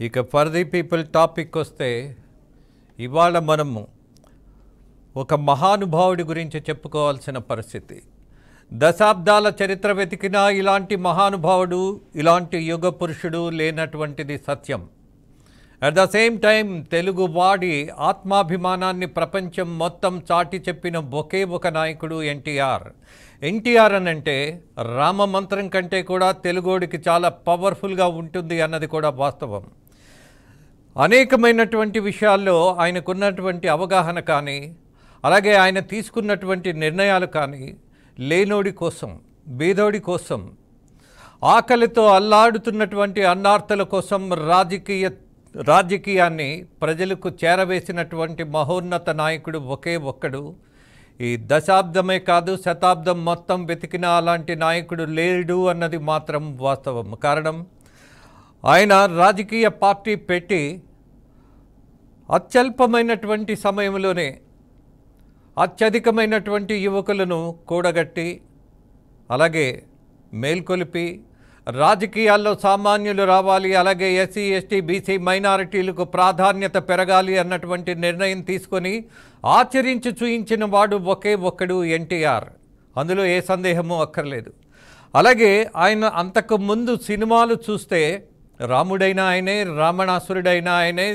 ఇక for the people topic వస్తే ఇవాళ మనము ఒక మహానుభావుడి గురించి చెప్పుకోవాల్సిన పరిస్థితి. దశాబ్దాల చరిత్ర వెతికినా ఇలాంటి మహానుభావుడు, ఇలాంటి యుగ పురుషుడు లేనటువంటిది సత్యం. At the same time Telugu వాడి ఆత్మాభిమానాన్ని ప్రపంచం మొత్తం చాటి చెప్పిన ఒకే ఒక నాయకుడు ఎన్టీఆర్. ఎన్టీఆర్ అనంటే రామ మంత్రం కంటే కూడా తెలుగోడికి చాలా పవర్ఫుల్గా ఉంటుంది అన్నది కూడా వాస్తవం. అనేకమైనటువంటి విషయాల్లో ఆయనకున్నటువంటి అవగాహన కానీ, అలాగే ఆయన తీసుకున్నటువంటి నిర్ణయాలు కానీ లేనోడి కోసం, బీదోడి కోసం, ఆకలితో అల్లాడుతున్నటువంటి అన్నార్తుల కోసం రాజకీయాన్ని ప్రజలకు చేరవేసినటువంటి మహోన్నత నాయకుడు ఒకే ఒక్కడు. ఈ దశాబ్దమే కాదు, శతాబ్దం మొత్తం వెతికినా అలాంటి నాయకుడు లేడు అన్నది మాత్రం వాస్తవం. కారణం, ఆయన రాజకీయ పార్టీ పెట్టి అత్యల్పమైనటువంటి సమయంలోనే అత్యధికమైనటువంటి యువకులను కూడగట్టి, అలాగే మేల్కొలిపి, రాజకీయాల్లో సామాన్యులు రావాలి, అలాగే ఎస్సీ ఎస్టీ బీసీ మైనారిటీలకు ప్రాధాన్యత పెరగాలి అన్నటువంటి నిర్ణయం తీసుకొని ఆచరించి చూయించిన వాడు ఒకే ఒక్కడు ఎన్టీఆర్. అందులో ఏ సందేహమూ అక్కర్లేదు. అలాగే ఆయన అంతకు ముందు సినిమాలు చూస్తే రాముడైనా ఆయనే, రావణాసురుడైనా ఆయనే,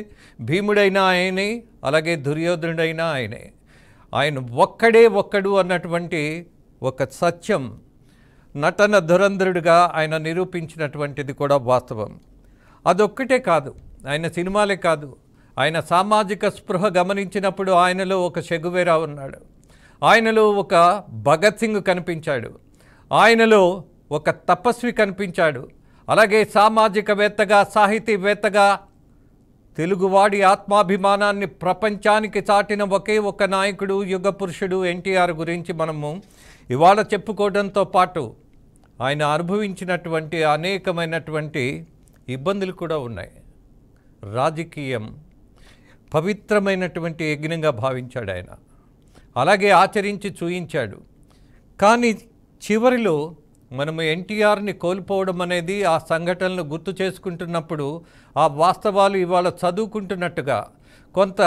భీముడైనా ఆయనే, అలాగే దుర్యోధనుడైనా ఆయనే. ఆయన ఒక్కడే ఒక్కడు అన్నటువంటి ఒక సత్యం నటన ధురంధరుడిగా ఆయన నిరూపించినటువంటిది కూడా వాస్తవం. అదొక్కటే కాదు, ఆయన సినిమాలే కాదు, ఆయన సామాజిక స్పృహ గమనించినప్పుడు ఆయనలో ఒక చెగువేరా ఉన్నాడు, ఆయనలో ఒక భగత్ సింగ్ కనిపించాడు, ఆయనలో ఒక తపస్వి కనిపించాడు. అలాగే సామాజికవేత్తగా, సాహితీవేత్తగా తెలుగువాడి ఆత్మాభిమానాన్ని ప్రపంచానికి చాటిన ఒకే ఒక నాయకుడు, యుగ పురుషుడు ఎన్టీఆర్ గురించి మనము ఇవాళ చెప్పుకోవడంతో పాటు ఆయన అనుభవించినటువంటి అనేకమైనటువంటి ఇబ్బందులు కూడా ఉన్నాయి. రాజకీయం పవిత్రమైనటువంటి యజ్ఞంగా భావించాడు ఆయన, అలాగే ఆచరించి చూయించాడు. కానీ చివరిలో మనము ఎన్టీఆర్ని కోల్పోవడం అనేది, ఆ సంఘటనలు గుర్తు చేసుకుంటున్నప్పుడు ఆ వాస్తవాలు ఇవాళ చదువుకుంటున్నట్టుగా, కొంత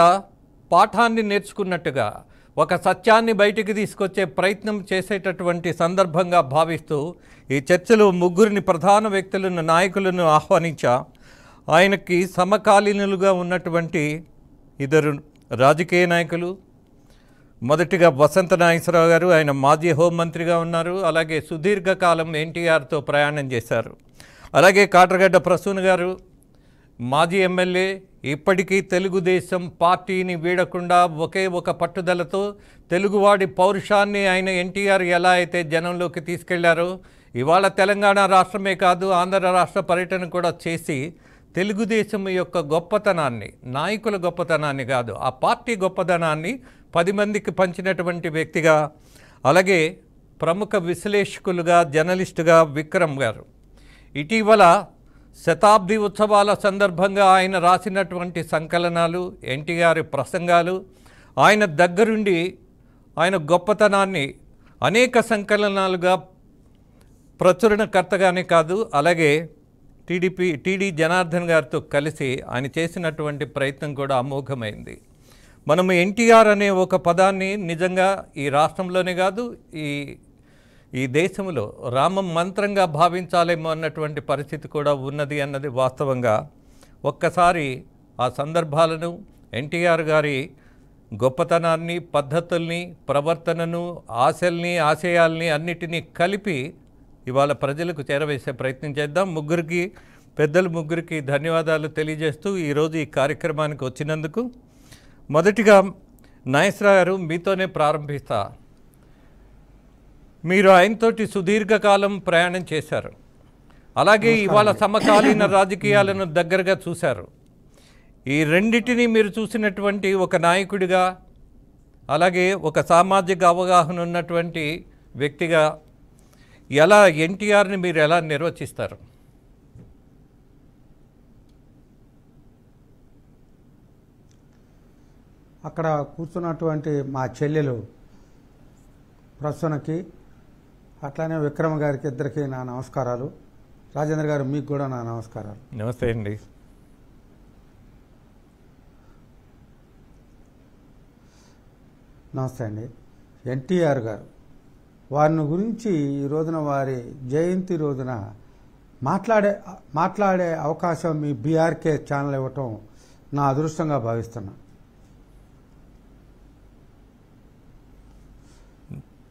పాఠాన్ని నేర్చుకున్నట్టుగా, ఒక సత్యాన్ని బయటికి తీసుకొచ్చే ప్రయత్నం చేసేటటువంటి సందర్భంగా భావిస్తూ ఈ చర్చలో ముగ్గురిని ప్రధాన వ్యక్తులను, నాయకులను ఆహ్వానించా. ఆయనకి సమకాలీనులుగా ఉన్నటువంటి ఇద్దరు రాజకీయ నాయకులు. మొదటిగా వసంత నాగేశ్వరరావు గారు, ఆయన మాజీ హోంమంత్రిగా ఉన్నారు, అలాగే సుదీర్ఘకాలం ఎన్టీఆర్తో ప్రయాణం చేశారు. అలాగే కాట్రగడ్డ ప్రసూన్ గారు, మాజీ ఎమ్మెల్యే, ఇప్పటికీ తెలుగుదేశం పార్టీని వీడకుండా ఒకే ఒక పట్టుదలతో తెలుగువాడి పౌరుషాన్ని ఆయన ఎన్టీఆర్ ఎలా అయితే జనంలోకి తీసుకెళ్లారో, ఇవాళ తెలంగాణ రాష్ట్రమే కాదు, ఆంధ్ర రాష్ట్ర పర్యటన కూడా చేసి తెలుగుదేశం యొక్క గొప్పతనాన్ని, నాయకుల గొప్పతనాన్ని కాదు, ఆ పార్టీ గొప్పతనాన్ని 10 మందికి పంచినటువంటి వ్యక్తిగా, అలాగే ప్రముఖ విశ్లేషకులుగా, జర్నలిస్టుగా విక్రమ్ గారు. ఇటీవల శతాబ్ది ఉత్సవాల సందర్భంగా ఆయన రాసినటువంటి సంకలనాలు, ఎన్టీఆర్ ప్రసంగాలు, ఆయన దగ్గరుండి ఆయన గొప్పతనాన్ని అనేక సంకలనాలుగా ప్రచురణకర్తగానే కాదు, అలాగే టీడీ జనార్దన్ గారితో కలిసి ఆయన చేసినటువంటి ప్రయత్నం కూడా అమోఘమైంది. మనము ఎన్టీఆర్ అనే ఒక పదాన్ని నిజంగా ఈ రాష్ట్రంలోనే కాదు, ఈ దేశంలో రామ మంత్రంగా భావించాలేమో అన్నటువంటి పరిస్థితి కూడా ఉన్నది అన్నది వాస్తవంగా. ఒక్కసారి ఆ సందర్భాలను, ఎన్టీఆర్ గారి గొప్పతనాన్ని, పద్ధతుల్ని, ప్రవర్తనను, ఆశల్ని, ఆశయాల్ని అన్నిటినీ కలిపి ఇవాళ ప్రజలకు చేరవేసే ప్రయత్నం చేద్దాం. పెద్దలు ముగ్గురికి ధన్యవాదాలు తెలియజేస్తూ ఈరోజు ఈ కార్యక్రమానికి వచ్చినందుకు. మొదటిగా నాగేశ్వరరావు గారు, మీతోనే ప్రారంభిస్తా. మీరు ఆయనతోటి సుదీర్ఘకాలం ప్రయాణం చేశారు, అలాగే ఇవాళ సమకాలీన రాజకీయాలను దగ్గరగా చూశారు. ఈ రెండింటినీ మీరు చూసినటువంటి ఒక నాయకుడిగా, అలాగే ఒక సామాజిక అవగాహన ఉన్నటువంటి వ్యక్తిగా ఎలా ఎన్టీఆర్ని మీరు ఎలా నిర్వచిస్తారు? అక్కడ కూర్చున్నటువంటి మా చెల్లెలు ప్రసన్నకి, అట్లానే విక్రమ గారికి, ఇద్దరికి నా నమస్కారాలు. రాజేంద్ర గారు, మీకు కూడా నా నమస్కారాలు. నమస్తే అండి. నమస్తే అండి. ఎన్టీఆర్ గారు వారిని గురించి ఈ రోజున వారి జయంతి రోజున మాట్లాడే అవకాశం మీ బీఆర్కే ఛానల్ ఇవ్వటం నా అదృష్టంగా భావిస్తున్నా.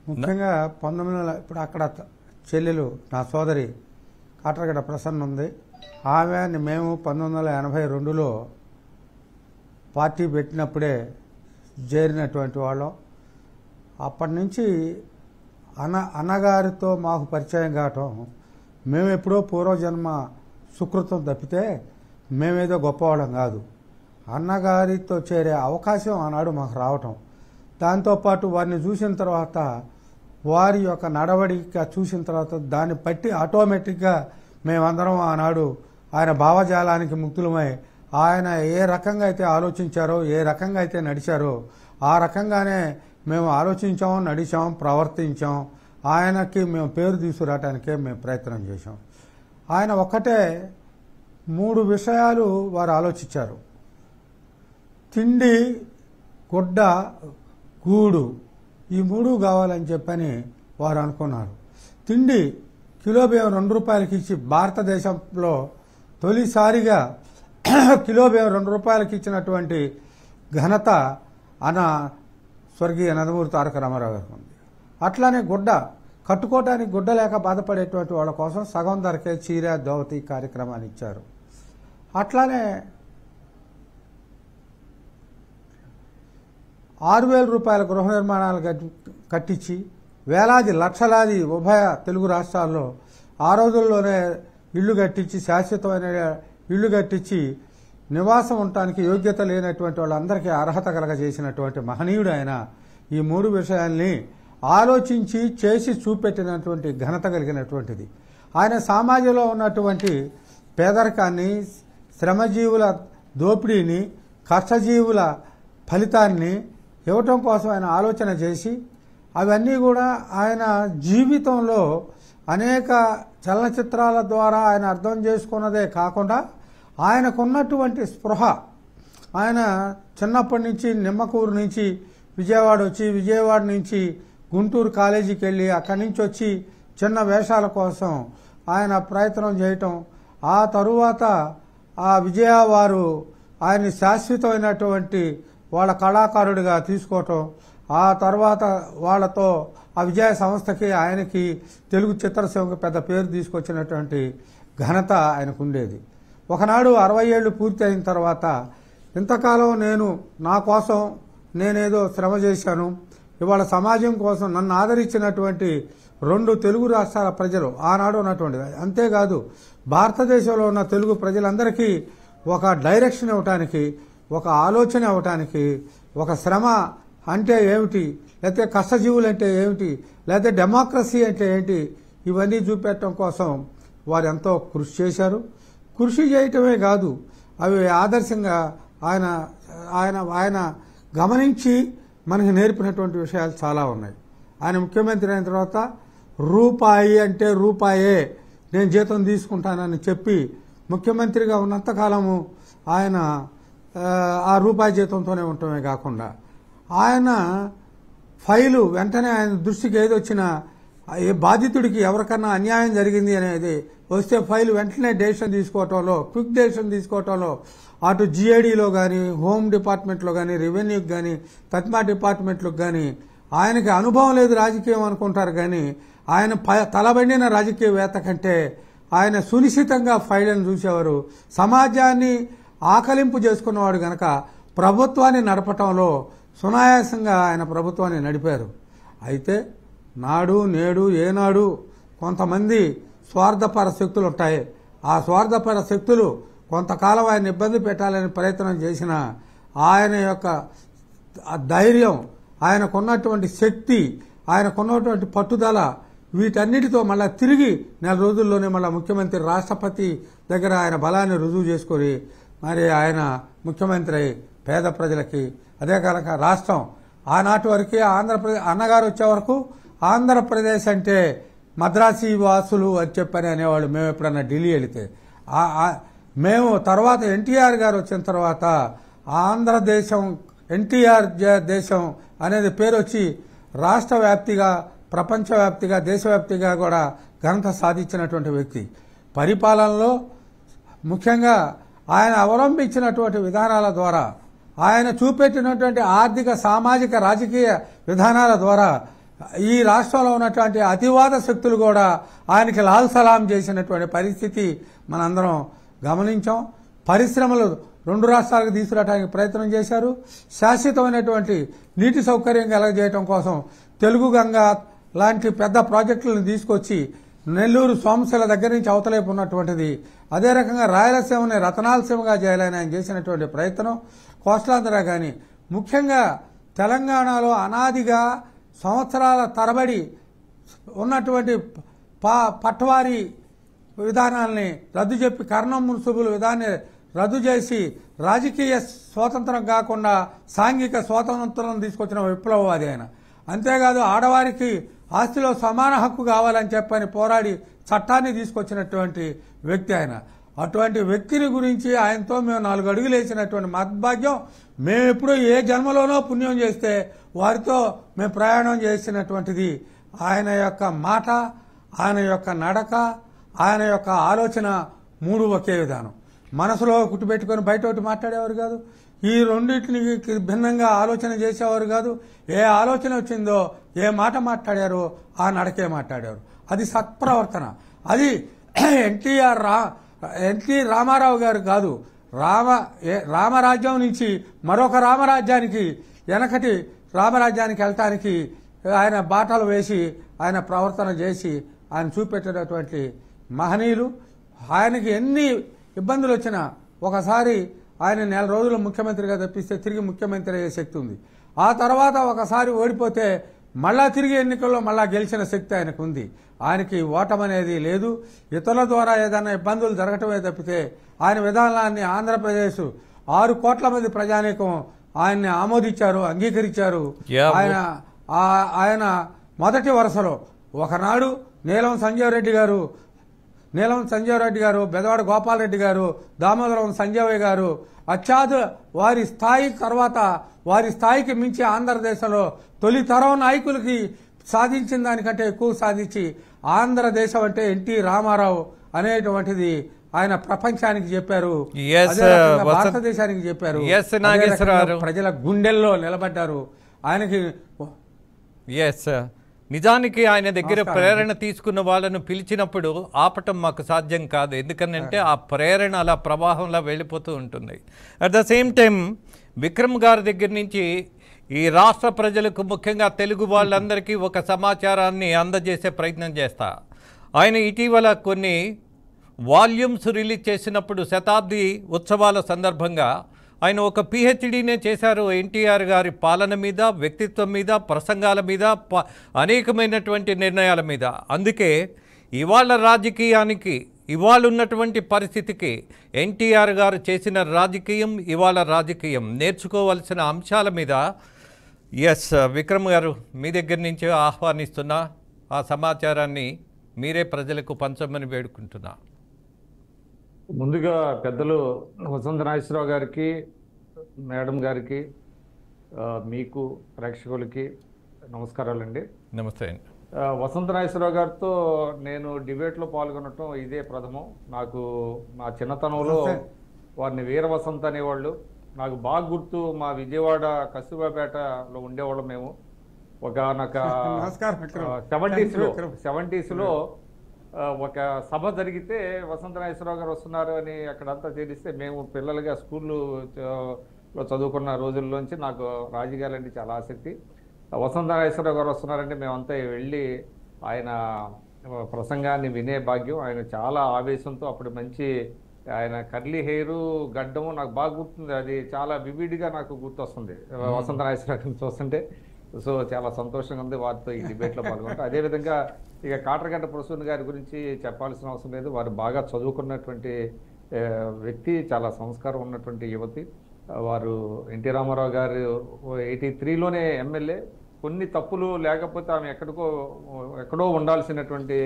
ముఖ్యంగా 1900 ఇప్పుడు అక్కడ చెల్లెలు నా సోదరి కాట్రగడ్డ ప్రసన్న ఉంది. ఆమె మేము 1982లో పార్టీ పెట్టినప్పుడే చేరినటువంటి వాళ్ళం. అప్పటి నుంచి అన్నగారితో మాకు పరిచయం కావటం, మేము ఎప్పుడో పూర్వజన్మ సుకృతం తప్పితే మేమేదో గొప్పవాళ్ళం కాదు. అన్నగారితో చేరే అవకాశం ఆనాడు మాకు రావటం, దాంతోపాటు వారిని చూసిన తర్వాత వారి యొక్క నడవడిక చూసిన తర్వాత దాన్ని బట్టి ఆటోమేటిక్గా మేమందరం ఆనాడు ఆయన భావజాలానికి ముక్తులమై ఆయన ఏ రకంగా అయితే ఆలోచించారో, ఏ రకంగా అయితే నడిచారో ఆ రకంగానే మేము ఆలోచించాం, నడిచాం, ప్రవర్తించాం. ఆయనకి మేము పేరు తీసుకురావడానికే మేము ప్రయత్నం చేశాం. ఆయన ఒక్కటే 3 విషయాలు వారు ఆలోచించారు. తిండి, గుడ్డ, గూడు, ఈ 3 కావాలని చెప్పని వారు అనుకున్నారు. తిండి కిలో బియ్యం 2 రూపాయలకి ఇచ్చి భారతదేశంలో తొలిసారిగా కిలో బియ్యం 2 రూపాయలకి ఇచ్చినటువంటి ఘనత స్వర్గీయ నందమూరి తారక రామారావు గారికి ఉంది. అట్లానే గుడ్డ కట్టుకోవడానికి గుడ్డ లేక బాధపడేటువంటి వాళ్ళ కోసం సగం ధరకే చీర, దోవతి కార్యక్రమాన్ని ఇచ్చారు. అట్లానే 6,000 రూపాయల గృహ నిర్మాణాలు కట్టించి వేలాది లక్షలాది ఉభయ తెలుగు రాష్ట్రాల్లో ఆ రోజుల్లోనే ఇళ్లు కట్టించి, శాశ్వతమైన ఇళ్లు కట్టించి నివాసం ఉండటానికి యోగ్యత లేనటువంటి వాళ్ళందరికీ అర్హత కలగజేసినటువంటి మహనీయుడు ఆయన. ఈ 3 విషయాల్ని ఆలోచించి చేసి చూపెట్టినటువంటి ఘనత కలిగినటువంటిది. ఆయన సమాజంలో ఉన్నటువంటి పేదరికాన్ని, శ్రమజీవుల దోపిడీని, కష్టజీవుల ఫలితాన్ని ఇవ్వటం కోసం ఆయన ఆలోచన చేసి అవన్నీ కూడా ఆయన జీవితంలో అనేక చలనచిత్రాల ద్వారా ఆయన అర్థం చేసుకున్నదే కాకుండా ఆయనకున్నటువంటి స్పృహ, ఆయన చిన్నప్పటి నుంచి నిమ్మకూరు నుంచి విజయవాడ వచ్చి, విజయవాడ నుంచి గుంటూరు కాలేజీకి వెళ్ళి అక్కడి నుంచి వచ్చి చిన్న వేషాల కోసం ఆయన ప్రయత్నం చేయటం, ఆ తరువాత ఆ విజయ వారు ఆయన్ని శాశ్వతమైనటువంటి వాళ్ళ కళాకారుడిగా తీసుకోవటం, ఆ తర్వాత వాళ్ళతో ఆ విజయ సంస్థకి ఆయనకి తెలుగు చిత్రసీమకు పెద్ద పేరు తీసుకొచ్చినటువంటి ఘనత ఆయనకు ఉండేది. ఒకనాడు 60 ఏళ్ళు పూర్తి అయిన తర్వాత ఇంతకాలం నేను నా కోసం నేనేదో శ్రమ చేశాను, ఇవాళ సమాజం కోసం నన్ను ఆదరించినటువంటి 2 తెలుగు రాష్ట్రాల ప్రజలు ఆనాడు ఉన్నటువంటిది, అంతేకాదు భారతదేశంలో ఉన్న తెలుగు ప్రజలందరికీ ఒక డైరెక్షన్ ఇవ్వటానికి, ఒక ఆలోచన ఇవ్వటానికి, ఒక శ్రమ అంటే ఏమిటి, లేకపోతే కష్టజీవులు అంటే ఏమిటి, లేకపోతే డెమోక్రసీ అంటే ఏంటి, ఇవన్నీ చూపెట్టడం కోసం వారు ఎంతో కృషి చేశారు. కృషి చేయటమే కాదు, అవి ఆదర్శంగా ఆయన ఆయన ఆయన గమనించి మనకి నేర్పినటువంటి విషయాలు చాలా ఉన్నాయి. ఆయన ముఖ్యమంత్రి అయిన తర్వాత రూపాయి అంటే రూపాయే నేను జీతం తీసుకుంటానని చెప్పి ముఖ్యమంత్రిగా ఉన్నంతకాలము ఆయన ఆ రూపాయి జీతంతోనే ఉండటమే కాకుండా ఆయన ఫైలు వెంటనే ఆయన దృష్టికి ఏదొచ్చినా ఏ బాధితుడికి ఎవరికన్నా అన్యాయం జరిగింది అనేది వస్తే ఫైలు వెంటనే డెసిషన్ తీసుకోవటంలో, క్విక్ డెసిషన్ తీసుకోవటంలో అటు జిఐడిలో కానీ, హోమ్ డిపార్ట్మెంట్లో కానీ, రెవెన్యూకి కానీ, తత్మా డిపార్ట్మెంట్లకు కానీ ఆయనకి అనుభవం లేదు రాజకీయం అనుకుంటారు. కానీ ఆయన తలబండిన రాజకీయవేత్త కంటే ఆయన సునిశ్చితంగా ఫైళ్లను చూసేవారు. సమాజాన్ని ఆకలింపు చేసుకున్నవాడు గనక ప్రభుత్వాన్ని నడపటంలో సునాయాసంగా ఆయన ప్రభుత్వాన్ని నడిపారు. అయితే నాడు నేడు ఏనాడు కొంతమంది స్వార్థపర శక్తులు ఉంటాయి. ఆ స్వార్థపర శక్తులు కొంతకాలం ఆయన ఇబ్బంది పెట్టాలని ప్రయత్నం చేసిన ఆయన యొక్క ధైర్యం, ఆయనకున్నటువంటి శక్తి, ఆయనకున్నటువంటి పట్టుదల, వీటన్నిటితో మళ్ళా తిరిగి 4 రోజుల్లోనే మళ్ళా ముఖ్యమంత్రి, రాష్ట్రపతి దగ్గర ఆయన బలాన్ని రుజువు చేసుకొని మరి ఆయన ముఖ్యమంత్రి అయి పేద ప్రజలకి, అదే కనుక రాష్ట్రం ఆనాటి వరకే ఆంధ్రప్రదేశ్ అన్నగారు వచ్చే వరకు ఆంధ్రప్రదేశ్ అంటే మద్రాసీ వాసులు అని చెప్పని అనేవాళ్ళు. మేము ఎప్పుడన్నా ఢిల్లీ వెళితే మేము తర్వాత ఎన్టీఆర్ గారు వచ్చిన తర్వాత ఆంధ్రదేశం ఎన్టీఆర్ దేశం అనేది పేరు వచ్చి రాష్ట్ర వ్యాప్తిగా, ప్రపంచవ్యాప్తిగా, దేశవ్యాప్తిగా కూడా ఘనత సాధించినటువంటి వ్యక్తి. పరిపాలనలో ముఖ్యంగా ఆయన అవలంబించినటువంటి విధానాల ద్వారా, ఆయన చూపెట్టినటువంటి ఆర్థిక, సామాజిక, రాజకీయ విధానాల ద్వారా ఈ రాష్ట్రంలో ఉన్నటువంటి అతివాద శక్తులు కూడా ఆయనకి లాల్ సలాం చేసినటువంటి పరిస్థితి మనందరం గమనించాం. పరిశ్రమలు 2 రాష్ట్రాలకు తీసుకురావడానికి ప్రయత్నం చేశారు. శాశ్వతమైనటువంటి నీటి సౌకర్యం కలగజేయడం కోసం తెలుగు గంగా లాంటి పెద్ద ప్రాజెక్టులను తీసుకొచ్చి నెల్లూరు సోమశిల దగ్గర నుంచి అవతలేపు ఉన్నటువంటిది, అదే రకంగా రాయలసీమని రతనాలసీమగా చేయాలని ఆయన చేసినటువంటి ప్రయత్నం, కోస్టలాంధ్ర కానీ ముఖ్యంగా తెలంగాణలో అనాదిగా సంవత్సరాల తరబడి ఉన్నటువంటి పట్వారీ విధానాల్ని రద్దు చెప్పి, కర్ణం మున్సిబుల్ విధానాన్ని రద్దు చేసి రాజకీయ స్వాతంత్రం కాకుండా సాంఘిక స్వాతంత్రం తీసుకొచ్చిన విప్లవవాది ఆయన. అంతేకాదు ఆడవారికి ఆస్తిలో సమాన హక్కు కావాలని చెప్పని పోరాడి చట్టాన్ని తీసుకొచ్చినటువంటి వ్యక్తి ఆయన. అటువంటి వ్యక్తిని గురించి ఆయనతో మేము 4 అడుగులు వేసినటువంటి మద్భాగ్యం, మేము ఎప్పుడూ ఏ జన్మలోనో పుణ్యం చేస్తే వారితో మేము ప్రయాణం చేసినటువంటిది. ఆయన యొక్క మాట, ఆయన యొక్క నడక, ఆయన యొక్క ఆలోచన 3 ఒకే విధానం. మనసులో కుట్టుపెట్టుకొని బయట ఒకటి మాట్లాడేవారు కాదు. ఈ రెండింటికి భిన్నంగా ఆలోచన చేసేవారు కాదు. ఏ ఆలోచన వచ్చిందో, ఏ మాట మాట్లాడారో ఆ నడకే మాట్లాడారు. అది సత్ప్రవర్తన. అది ఎన్టీ రామారావు గారు కాదు. రామరాజ్యం నుంచి మరొక రామరాజ్యానికి, వెనకటి రామరాజ్యానికి వెళ్ళటానికి ఆయన బాటలు వేసి, ఆయన ప్రవర్తన చేసి, ఆయన చూపెట్టినటువంటి మహనీయులు. ఆయనకి ఎన్ని ఇబ్బందులు వచ్చినా ఒకసారి ఆయన 4 రోజులు ముఖ్యమంత్రిగా తప్పిస్తే తిరిగి ముఖ్యమంత్రి అయ్యే శక్తి ఉంది. ఆ తర్వాత ఒకసారి ఓడిపోతే మళ్ళా తిరిగి ఎన్నికల్లో మళ్ళా గెలిచిన శక్తి ఆయనకు ఉంది. ఆయనకి ఓటమనేది లేదు. ఇతరుల ద్వారా ఏదైనా ఇబ్బందులు జరగటమే తప్పితే ఆయన విధానాన్ని ఆంధ్రప్రదేశ్ 6 కోట్ల మంది ప్రజానీకం ఆయన్ని ఆమోదించారు, అంగీకరించారు. ఆయన మొదటి వరుసలో ఒకనాడు నీలం సంజీవ్ రెడ్డి గారు, బెదవాడ గోపాలరెడ్డి గారు, దామోదరం సంజయ్ గారు వారి స్థాయి తర్వాత వారి స్థాయికి మించి ఆంధ్రదేశంలో తొలి తరం నాయకులకి సాధించిన దానికంటే ఎక్కువ సాధించి ఆంధ్రదేశం అంటే ఎన్టీ రామారావు అనేటువంటిది ఆయన ప్రపంచానికి చెప్పారు, భారతదేశానికి చెప్పారు, ప్రజల గుండెల్లో నిలబడ్డారు. ఆయనకి నిజానికి ఆయన దగ్గర ప్రేరణ తీసుకున్న వాళ్ళను పిలిచినప్పుడు ఆపటం మాకు సాధ్యం కాదు. ఎందుకంటే ఆ ప్రేరణ అలా ప్రవాహంలో వెళ్ళిపోతూ ఉంటుంది. At the same time Vikram గారి దగ్గర నుంచి ఈ రాష్ట్ర ప్రజలకు, ముఖ్యంగా తెలుగు వాళ్ళందరికీ ఒక సమాచారాన్ని అందజేసే ప్రయత్నం చేస్తా. ఆయన ఇటీవల కొన్ని వాల్యూమ్స్ రిలీజ్ చేసినప్పుడు శతాబ్ది ఉత్సవాల సందర్భంగా ఆయన ఒక పిహెచ్డీనే చేశారు ఎన్టీఆర్ గారి పాలన మీద, వ్యక్తిత్వం మీద, ప్రసంగాల మీద, అనేకమైనటువంటి నిర్ణయాల మీద. అందుకే ఇవాళ రాజకీయానికి, ఇవాళ ఉన్నటువంటి పరిస్థితికి ఎన్టీఆర్ గారు చేసిన రాజకీయం, ఇవాళ రాజకీయం నేర్చుకోవాల్సిన అంశాల మీద విక్రమ్ గారు మీ దగ్గర నుంచి ఆహ్వానిస్తున్నా. ఆ సమాచారాన్ని మీరే ప్రజలకు పంచమని వేడుకుంటున్నా. ముందుగా పెద్దలు వసంత నాగేశ్వరరావు గారికి, మేడం గారికి, మీకు ప్రేక్షకులకి నమస్కారాలండి. నమస్తే అండి. వసంత నాగేశ్వరరావు గారితో నేను డిబేట్లో పాల్గొనటం ఇదే ప్రథమం. నాకు నా చిన్నతనంలో వారిని వీర వసంత అనేవాళ్ళు. నాకు బాగా గుర్తు, మా విజయవాడ కస్తూర్బాపేటలో ఉండేవాళ్ళం మేము. ఒకనొక 70s లో ఒక సభ జరిగితే వసంత నాగేశ్వరరావు గారు వస్తున్నారు అని అక్కడంతా తెలిస్తే మేము పిల్లలుగా స్కూల్లో చదువుకున్న రోజుల్లోంచి నాకు రాజకీయాలంటే చాలా ఆసక్తి. వసంత నాగేశ్వరరావు గారు వస్తున్నారంటే మేమంతా వెళ్ళి ఆయన ప్రసంగాన్ని వినే భాగ్యం. ఆయన చాలా ఆవేశంతో, అప్పుడు మంచి ఆయన కర్లీ హెయిర్, గడ్డము నాకు బాగా గుర్తుంది. అది చాలా వివిడ్గా నాకు గుర్తొస్తుంది వసంత నాగేశ్వరరావు గారిని చూస్తుంటే. సో చాలా సంతోషంగా ఉంది వారితో ఈ డిబేట్లో పాల్గొంటాం. అదేవిధంగా ఇక కాట్రగడ్డ ప్రసూన్ గారి గురించి చెప్పాల్సిన అవసరం లేదు. వారు బాగా చదువుకున్నటువంటి వ్యక్తి, చాలా సంస్కారం ఉన్నటువంటి యువతి. వారు ఎన్టీ రామారావు గారు 83లోనే ఎమ్మెల్యే. కొన్ని తప్పులు లేకపోతే ఆమె ఎక్కడో ఉండాల్సినటువంటి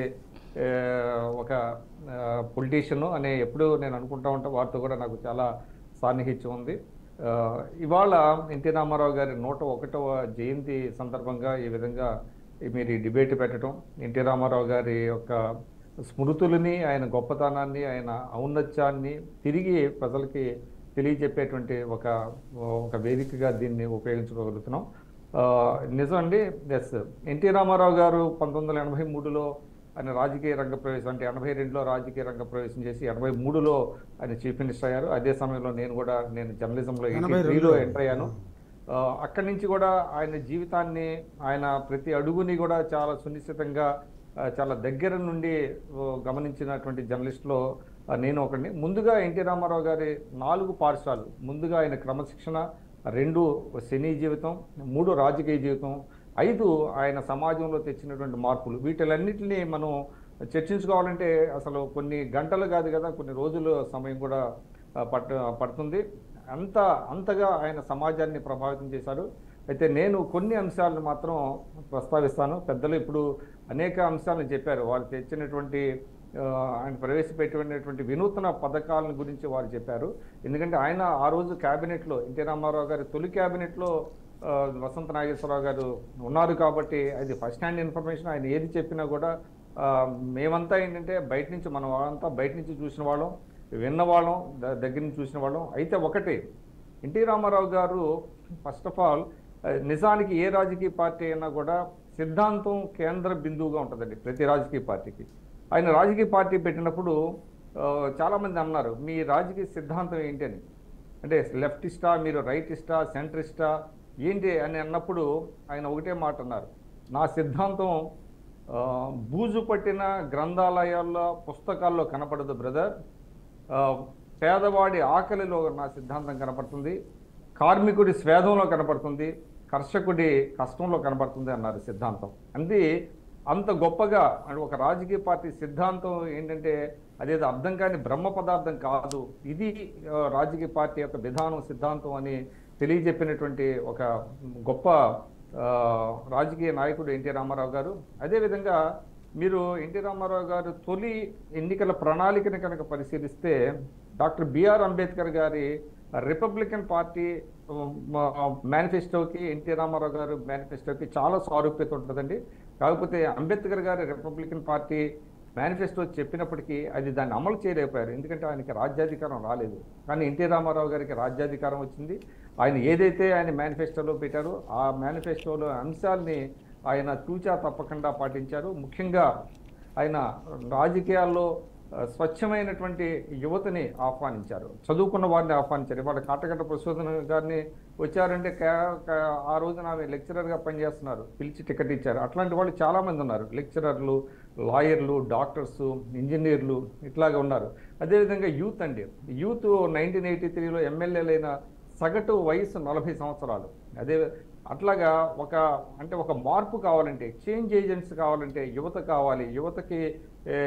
ఒక పొలిటీషియన్ అనే ఎప్పుడు నేను అనుకుంటా ఉంటా. వారితో కూడా నాకు చాలా సాన్నిహిత్యం ఉంది. ఇవాళ ఎన్టీ రామారావు గారి 101వ జయంతి సందర్భంగా ఈ విధంగా మీరు ఈ డిబేట్ పెట్టడం, ఎన్టీ రామారావు గారి యొక్క స్మృతులని, ఆయన గొప్పతనాన్ని, ఆయన ఔన్నత్యాన్ని తిరిగి ప్రజలకి తెలియజెప్పేటువంటి ఒక వేదికగా దీన్ని ఉపయోగించుకోగలుగుతున్నాం. నిజం అండి. ఎస్, ఎన్టీ రామారావు గారు 1983లో ఆయన రాజకీయ రంగ ప్రవేశం, అంటే 82లో రాజకీయ రంగ ప్రవేశం చేసి 83లో ఆయన చీఫ్ మినిస్టర్ అయ్యారు. అదే సమయంలో నేను జర్నలిజంలో 83లో ఎంటర్ అయ్యాను. అక్కడి నుంచి కూడా ఆయన జీవితాన్ని, ఆయన ప్రతి అడుగుని కూడా చాలా సునిశ్చితంగా, చాలా దగ్గర నుండి గమనించినటువంటి జర్నలిస్టులో నేను ఒకడిని. ముందుగా ఎన్టీ రామారావు గారి 4 పార్శ్వాలు, ముందుగా ఆయన క్రమశిక్షణ, 2 సినీ జీవితం, 3 రాజకీయ జీవితం, 5 ఆయన సమాజంలో తెచ్చినటువంటి మార్పులు. వీటిలన్నింటినీ మనం చర్చించుకోవాలంటే అసలు కొన్ని గంటలు కాదు కదా, కొన్ని రోజుల సమయం కూడా పడుతుంది. అంతగా ఆయన సమాజాన్ని ప్రభావితం చేశారు. అయితే నేను కొన్ని అంశాలను మాత్రం ప్రస్తావిస్తాను. పెద్దలు ఇప్పుడు అనేక అంశాలను చెప్పారు. వారు తెచ్చినటువంటి, ఆయన ప్రవేశపెట్టినటువంటి వినూత్న పథకాలను గురించి వారు చెప్పారు. ఎందుకంటే ఆయన ఆ రోజు క్యాబినెట్లో, ఎన్టీ రామారావు గారి తొలి క్యాబినెట్లో వసంత నాగేశ్వరరావు గారు ఉన్నారు కాబట్టి అది ఫస్ట్ హ్యాండ్ ఇన్ఫర్మేషన్. ఆయన ఏది చెప్పినా కూడా మేమంతా ఏంటంటే బయట నుంచి, మన వాళ్ళంతా బయట నుంచి చూసిన వాళ్ళం, విన్నవాళ్ళం, దగ్గర నుంచి చూసిన వాళ్ళం. అయితే ఒకటి, ఎన్టీ రామారావు గారు ఫస్ట్ ఆఫ్ ఆల్ నిజానికి ఏ రాజకీయ పార్టీ అయినా కూడా సిద్ధాంతం కేంద్ర బిందువుగా ఉంటుందండి ప్రతి రాజకీయ పార్టీకి. ఆయన రాజకీయ పార్టీ పెట్టినప్పుడు చాలామంది అన్నారు, మీ రాజకీయ సిద్ధాంతం ఏంటి అని. అంటే లెఫ్టిస్టా, మీరు రైటిస్టా, సెంట్రిస్టా ఏంటి అని అన్నప్పుడు ఆయన ఒకటే మాట అన్నారు, నా సిద్ధాంతం బూజు పట్టిన గ్రంథాలయాల్లో, పుస్తకాల్లో కనపడదు బ్రదర్, పేదవాడి ఆకలిలో నా సిద్ధాంతం కనపడుతుంది, కార్మికుడి స్వేదంలో కనపడుతుంది, కర్షకుడి కష్టంలో కనపడుతుంది అన్నారు సిద్ధాంతం. అంత గొప్పగా ఒక రాజకీయ పార్టీ సిద్ధాంతం ఏంటంటే అదేదో అర్థం కాని బ్రహ్మ పదార్థం కాదు, ఇది రాజకీయ పార్టీ యొక్క విధానం, సిద్ధాంతం అని తెలియజెప్పినటువంటి ఒక గొప్ప రాజకీయ నాయకుడు ఎన్టీ రామారావు గారు. అదేవిధంగా మీరు ఎన్టీ రామారావు గారు తొలి ఎన్నికల ప్రణాళికను కనుక పరిశీలిస్తే డాక్టర్ బిఆర్ అంబేద్కర్ గారి రిపబ్లికన్ పార్టీ మేనిఫెస్టోకి, ఎన్టీ రామారావు గారు మేనిఫెస్టోకి చాలా సారూప్యత ఉంటుందండి. కాకపోతే అంబేద్కర్ గారి రిపబ్లికన్ పార్టీ మేనిఫెస్టో చెప్పినప్పటికీ అది దాన్ని అమలు చేయలేకపోయారు, ఎందుకంటే ఆయనకి రాజ్యాధికారం రాలేదు. కానీ ఎన్టీ రామారావు గారికి రాజ్యాధికారం వచ్చింది. ఆయన ఏదైతే ఆయన మేనిఫెస్టోలో పెట్టారో ఆ మేనిఫెస్టోలో అంశాలని ఆయన తూచా తప్పకుండా పాటించారు. ముఖ్యంగా ఆయన రాజకీయాల్లో స్వచ్ఛమైనటువంటి యువతని ఆహ్వానించారు, చదువుకున్న వారిని ఆహ్వానించారు. ఇవాళ కాటగడ్డ ప్రసూదన్ గారిని వచ్చారంటే ఆ రోజున ఆమె లెక్చరర్గా పనిచేస్తున్నారు, పిలిచి టికెట్ ఇచ్చారు. అట్లాంటి వాళ్ళు చాలామంది ఉన్నారు, లెక్చరర్లు, లాయర్లు, డాక్టర్సు, ఇంజనీర్లు ఇట్లాగా ఉన్నారు. అదేవిధంగా యూత్ అండి, యూత్ 1983లో ఎమ్మెల్యేలైన సగటు వయసు 40 సంవత్సరాలు. అట్లాగా ఒక మార్పు కావాలంటే, చేంజ్ ఏజెంట్స్ కావాలంటే యువత కావాలి. యువతకి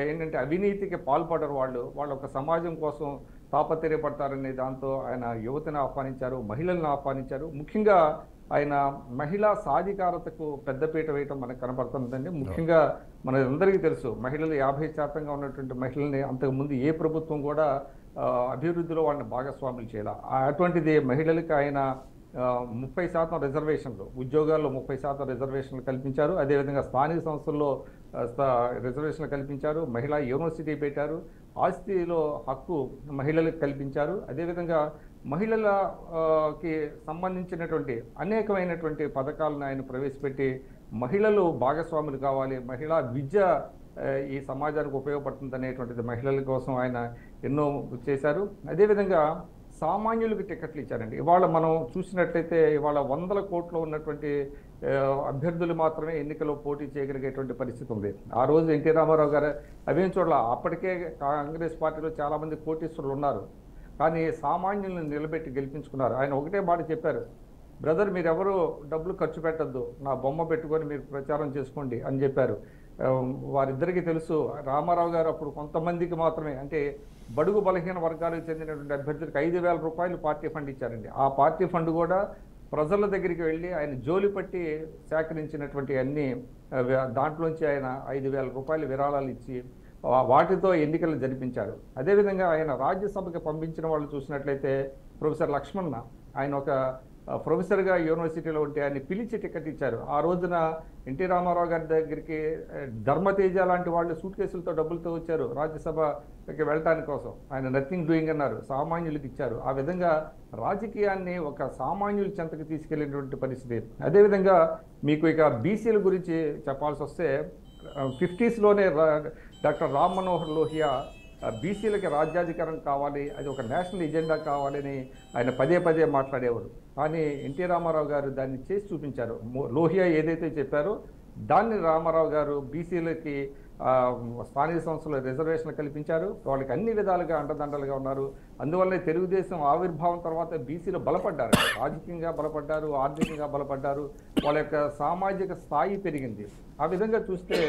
ఏంటంటే అవినీతికి పాల్పడరు, వాళ్ళు ఒక సమాజం కోసం తాపత్రయపడతారనే దాంతో ఆయన యువతను ఆహ్వానించారు, మహిళలను ఆహ్వానించారు. ముఖ్యంగా ఆయన మహిళా సాధికారతకు పెద్దపీట వేయటం మనకు కనపడుతుందండి. ముఖ్యంగా మనందరికీ తెలుసు, మహిళలు 50% ఉన్నటువంటి మహిళల్ని అంతకుముందు ఏ ప్రభుత్వం కూడా అభివృద్ధిలో వాళ్ళని భాగస్వాములు చేయాలి. అటువంటిది మహిళలకి ఆయన 30% రిజర్వేషన్లు, ఉద్యోగాల్లో 30% రిజర్వేషన్లు కల్పించారు. అదేవిధంగా స్థానిక సంస్థల్లో రిజర్వేషన్లు కల్పించారు. మహిళా యూనివర్సిటీ పెట్టారు. ఆస్తిలో హక్కు మహిళలకు కల్పించారు. అదేవిధంగా మహిళలకి సంబంధించినటువంటి అనేకమైనటువంటి పథకాలను ఆయన ప్రవేశపెట్టి మహిళలు భాగస్వాములు కావాలి, మహిళా విద్య ఈ సమాజానికి ఉపయోగపడుతుంది అనేటువంటిది మహిళల కోసం ఆయన ఎన్నో చేశారు. అదేవిధంగా సామాన్యులకు టికెట్లు ఇచ్చారండి. ఇవాళ మనం చూసినట్లయితే ఇవాళ 100 కోట్లు ఉన్నటువంటి అభ్యర్థులు మాత్రమే ఎన్నికల్లో పోటీ చేయగలిగేటువంటి పరిస్థితి ఉంది. ఆ రోజు ఎన్టీ రామారావు గారు అవేం చూడాల, అప్పటికే కాంగ్రెస్ పార్టీలో చాలామంది కోటీశ్వరులు ఉన్నారు, కానీ సామాన్యులను నిలబెట్టి గెలిపించుకున్నారు. ఆయన ఒకటే మాట చెప్పారు, బ్రదర్ మీరెవరు డబ్బులు ఖర్చు పెట్టద్దు, నా బొమ్మ పెట్టుకొని మీరు ప్రచారం చేసుకోండి అని చెప్పారు. వారిద్దరికీ తెలుసు, రామారావు గారు అప్పుడు కొంతమందికి మాత్రమే, అంటే బడుగు బలహీన వర్గాలకు చెందినటువంటి అభ్యర్థులకు 5,000 రూపాయలు పార్టీ ఫండ్ ఇచ్చారండి. ఆ పార్టీ ఫండ్ కూడా ప్రజల దగ్గరికి వెళ్ళి ఆయన జోలి పట్టి సేకరించినటువంటి అన్ని దాంట్లోంచి ఆయన 5,000 రూపాయలు విరాళాలు ఇచ్చి వాటితో ఎన్నికలు జరిపించారు. అదేవిధంగా ఆయన రాజ్యసభకి పంపించిన వాళ్ళు చూసినట్లయితే ప్రొఫెసర్ లక్ష్మణ, ఆయన ఒక ప్రొఫెసర్గా యూనివర్సిటీలో ఉంటే ఆయన పిలిచి టికెట్ ఇచ్చారు. ఆ రోజున ఎన్టీ రామారావు గారి దగ్గరికి ధర్మతేజ లాంటి వాళ్ళు సూట్ కేసులతో డబ్బులతో వచ్చారు రాజ్యసభకి వెళ్ళటానికి కోసం. ఆయన నథింగ్ డూయింగ్ అన్నారు, సామాన్యులకు ఇచ్చారు. ఆ విధంగా రాజకీయాన్ని ఒక సామాన్యుల చెంతకు తీసుకెళ్లేటువంటి పరిస్థితి. అదేవిధంగా మీకు ఇక బీసీల గురించి చెప్పాల్సి వస్తే 50s డాక్టర్ రామ్ మనోహర్ లోహియా బీసీలకి రాజ్యాధికారం కావాలి, అది ఒక నేషనల్ ఎజెండా కావాలని ఆయన పదే పదే మాట్లాడేవారు. కానీ ఎన్టీ రామారావు గారు దాన్ని చేసి చూపించారు. లోహియా ఏదైతే చెప్పారో దాన్ని రామారావు గారు బీసీలకి స్థానిక సంస్థలు రిజర్వేషన్లు కల్పించారు. వాళ్ళకి అన్ని విధాలుగా అండదండలుగా ఉన్నారు. అందువల్లే తెలుగుదేశం ఆవిర్భావం తర్వాత బీసీలు బలపడ్డారు, రాజకీయంగా బలపడ్డారు, ఆర్థికంగా బలపడ్డారు, వాళ్ళ యొక్క సామాజిక స్థాయి పెరిగింది. ఆ విధంగా చూస్తే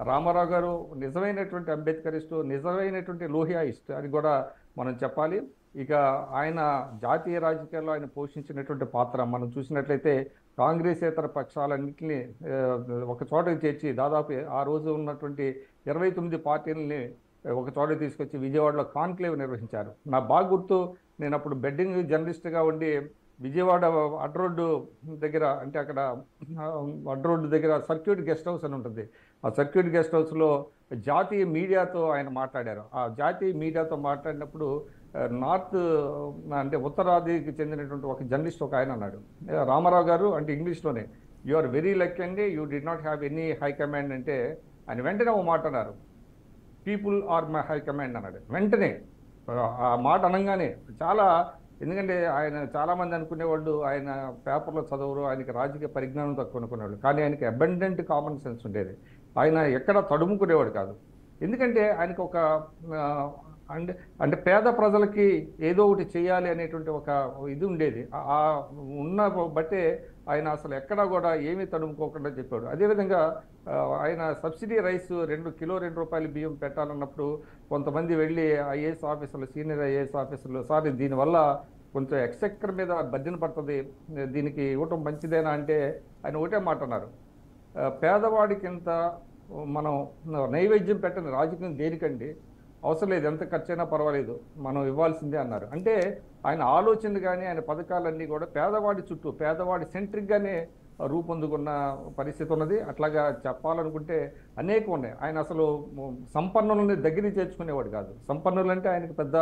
రామారావు గారు నిజమైనటువంటి అంబేద్కరిస్టు, నిజమైనటువంటి లోహియాయిస్ట్ అని కూడా మనం చెప్పాలి. ఇక ఆయన జాతీయ రాజకీయాల్లో ఆయన పోషించినటువంటి పాత్ర మనం చూసినట్లయితే కాంగ్రెసేతర పక్షాలన్నింటినీ ఒక చోటకి చేర్చి దాదాపు ఆ రోజు ఉన్నటువంటి 29 పార్టీలని ఒక చోటకి తీసుకొచ్చి విజయవాడలో కాన్క్లేవ్ నిర్వహించారు. నా బాగా గుర్తు, నేను అప్పుడు బెడ్డింగ్ జర్నలిస్ట్గా ఉండి విజయవాడ అడ్రోడ్డు దగ్గర, అంటే అక్కడ అడ్రోడ్డు దగ్గర సర్క్యూట్ గెస్ట్ హౌస్ అని ఉంటుంది. ఆ సర్క్యూట్ గెస్ట్ హౌస్లో జాతీయ మీడియాతో ఆయన మాట్లాడారు. ఆ జాతీయ మీడియాతో మాట్లాడినప్పుడు నార్త్ అంటే ఉత్తరాదికి చెందినటువంటి ఒక జర్నలిస్ట్ ఒక ఆయన అన్నాడు, రామారావు గారు అంటే ఇంగ్లీష్లోనే, యు ఆర్ వెరీ లక్కీ అండి, you did not have any high command అంటే ఆయన వెంటనే ఒక మాట అన్నారు, పీపుల్ ఆర్ మై హైకమాండ్ అన్నాడు. వెంటనే ఆ మాట అనగానే చాలా, ఎందుకంటే ఆయన చాలామంది అనుకునేవాళ్ళు ఆయన పేపర్లో చదవరు, ఆయనకి రాజకీయ పరిజ్ఞానం తక్కువ అనుకునేవాళ్ళు. కానీ ఆయనకి అబండెంట్ కామన్ సెన్స్ ఉండేది. ఆయన ఎక్కడ తడుముకునేవాడు కాదు. ఎందుకంటే ఆయనకు ఒక అంటే పేద ప్రజలకి ఏదో ఒకటి చేయాలి అనేటువంటి ఒక ఇది ఉండేది. ఆ ఉన్న బట్టే ఆయన అసలు ఎక్కడా కూడా ఏమీ తడుముకోకుండా చెప్పాడు. అదేవిధంగా ఆయన సబ్సిడీ రైస్ 2 కిలో ₹2 బియ్యం పెట్టాలన్నప్పుడు కొంతమంది వెళ్ళి ఐఏఎస్ ఆఫీసర్లు, సీనియర్ ఐఏఎస్ ఆఫీసర్లు, సార్ దీనివల్ల కొంచెం ఎక్స్చెక్కర్ మీద బర్డెన్ పడుతుంది, దీనికి ఇవ్వటం మంచిదేనా అంటే ఆయన ఒకటే మాట అన్నారు, పేదవాడికి ఇంత మనం నైవేద్యం పెట్టని రాజకీయం దేనికండి, అవసరం లేదు, ఎంత ఖర్చైనా పర్వాలేదు, మనం ఇవ్వాల్సిందే అన్నారు. అంటే ఆయన ఆలోచనలు కానీ ఆయన పథకాలన్నీ కూడా పేదవాడి చుట్టూ, పేదవాడి సెంట్రిక్గానే రూపొందుకున్న పరిస్థితి ఉన్నది. అట్లాగా చెప్పాలనుకుంటే అనేకం ఉన్నాయి. ఆయన అసలు సంపన్నులని దగ్గరికి చేర్చుకునేవాడు కాదు. సంపన్నులు అంటే ఆయనకు పెద్ద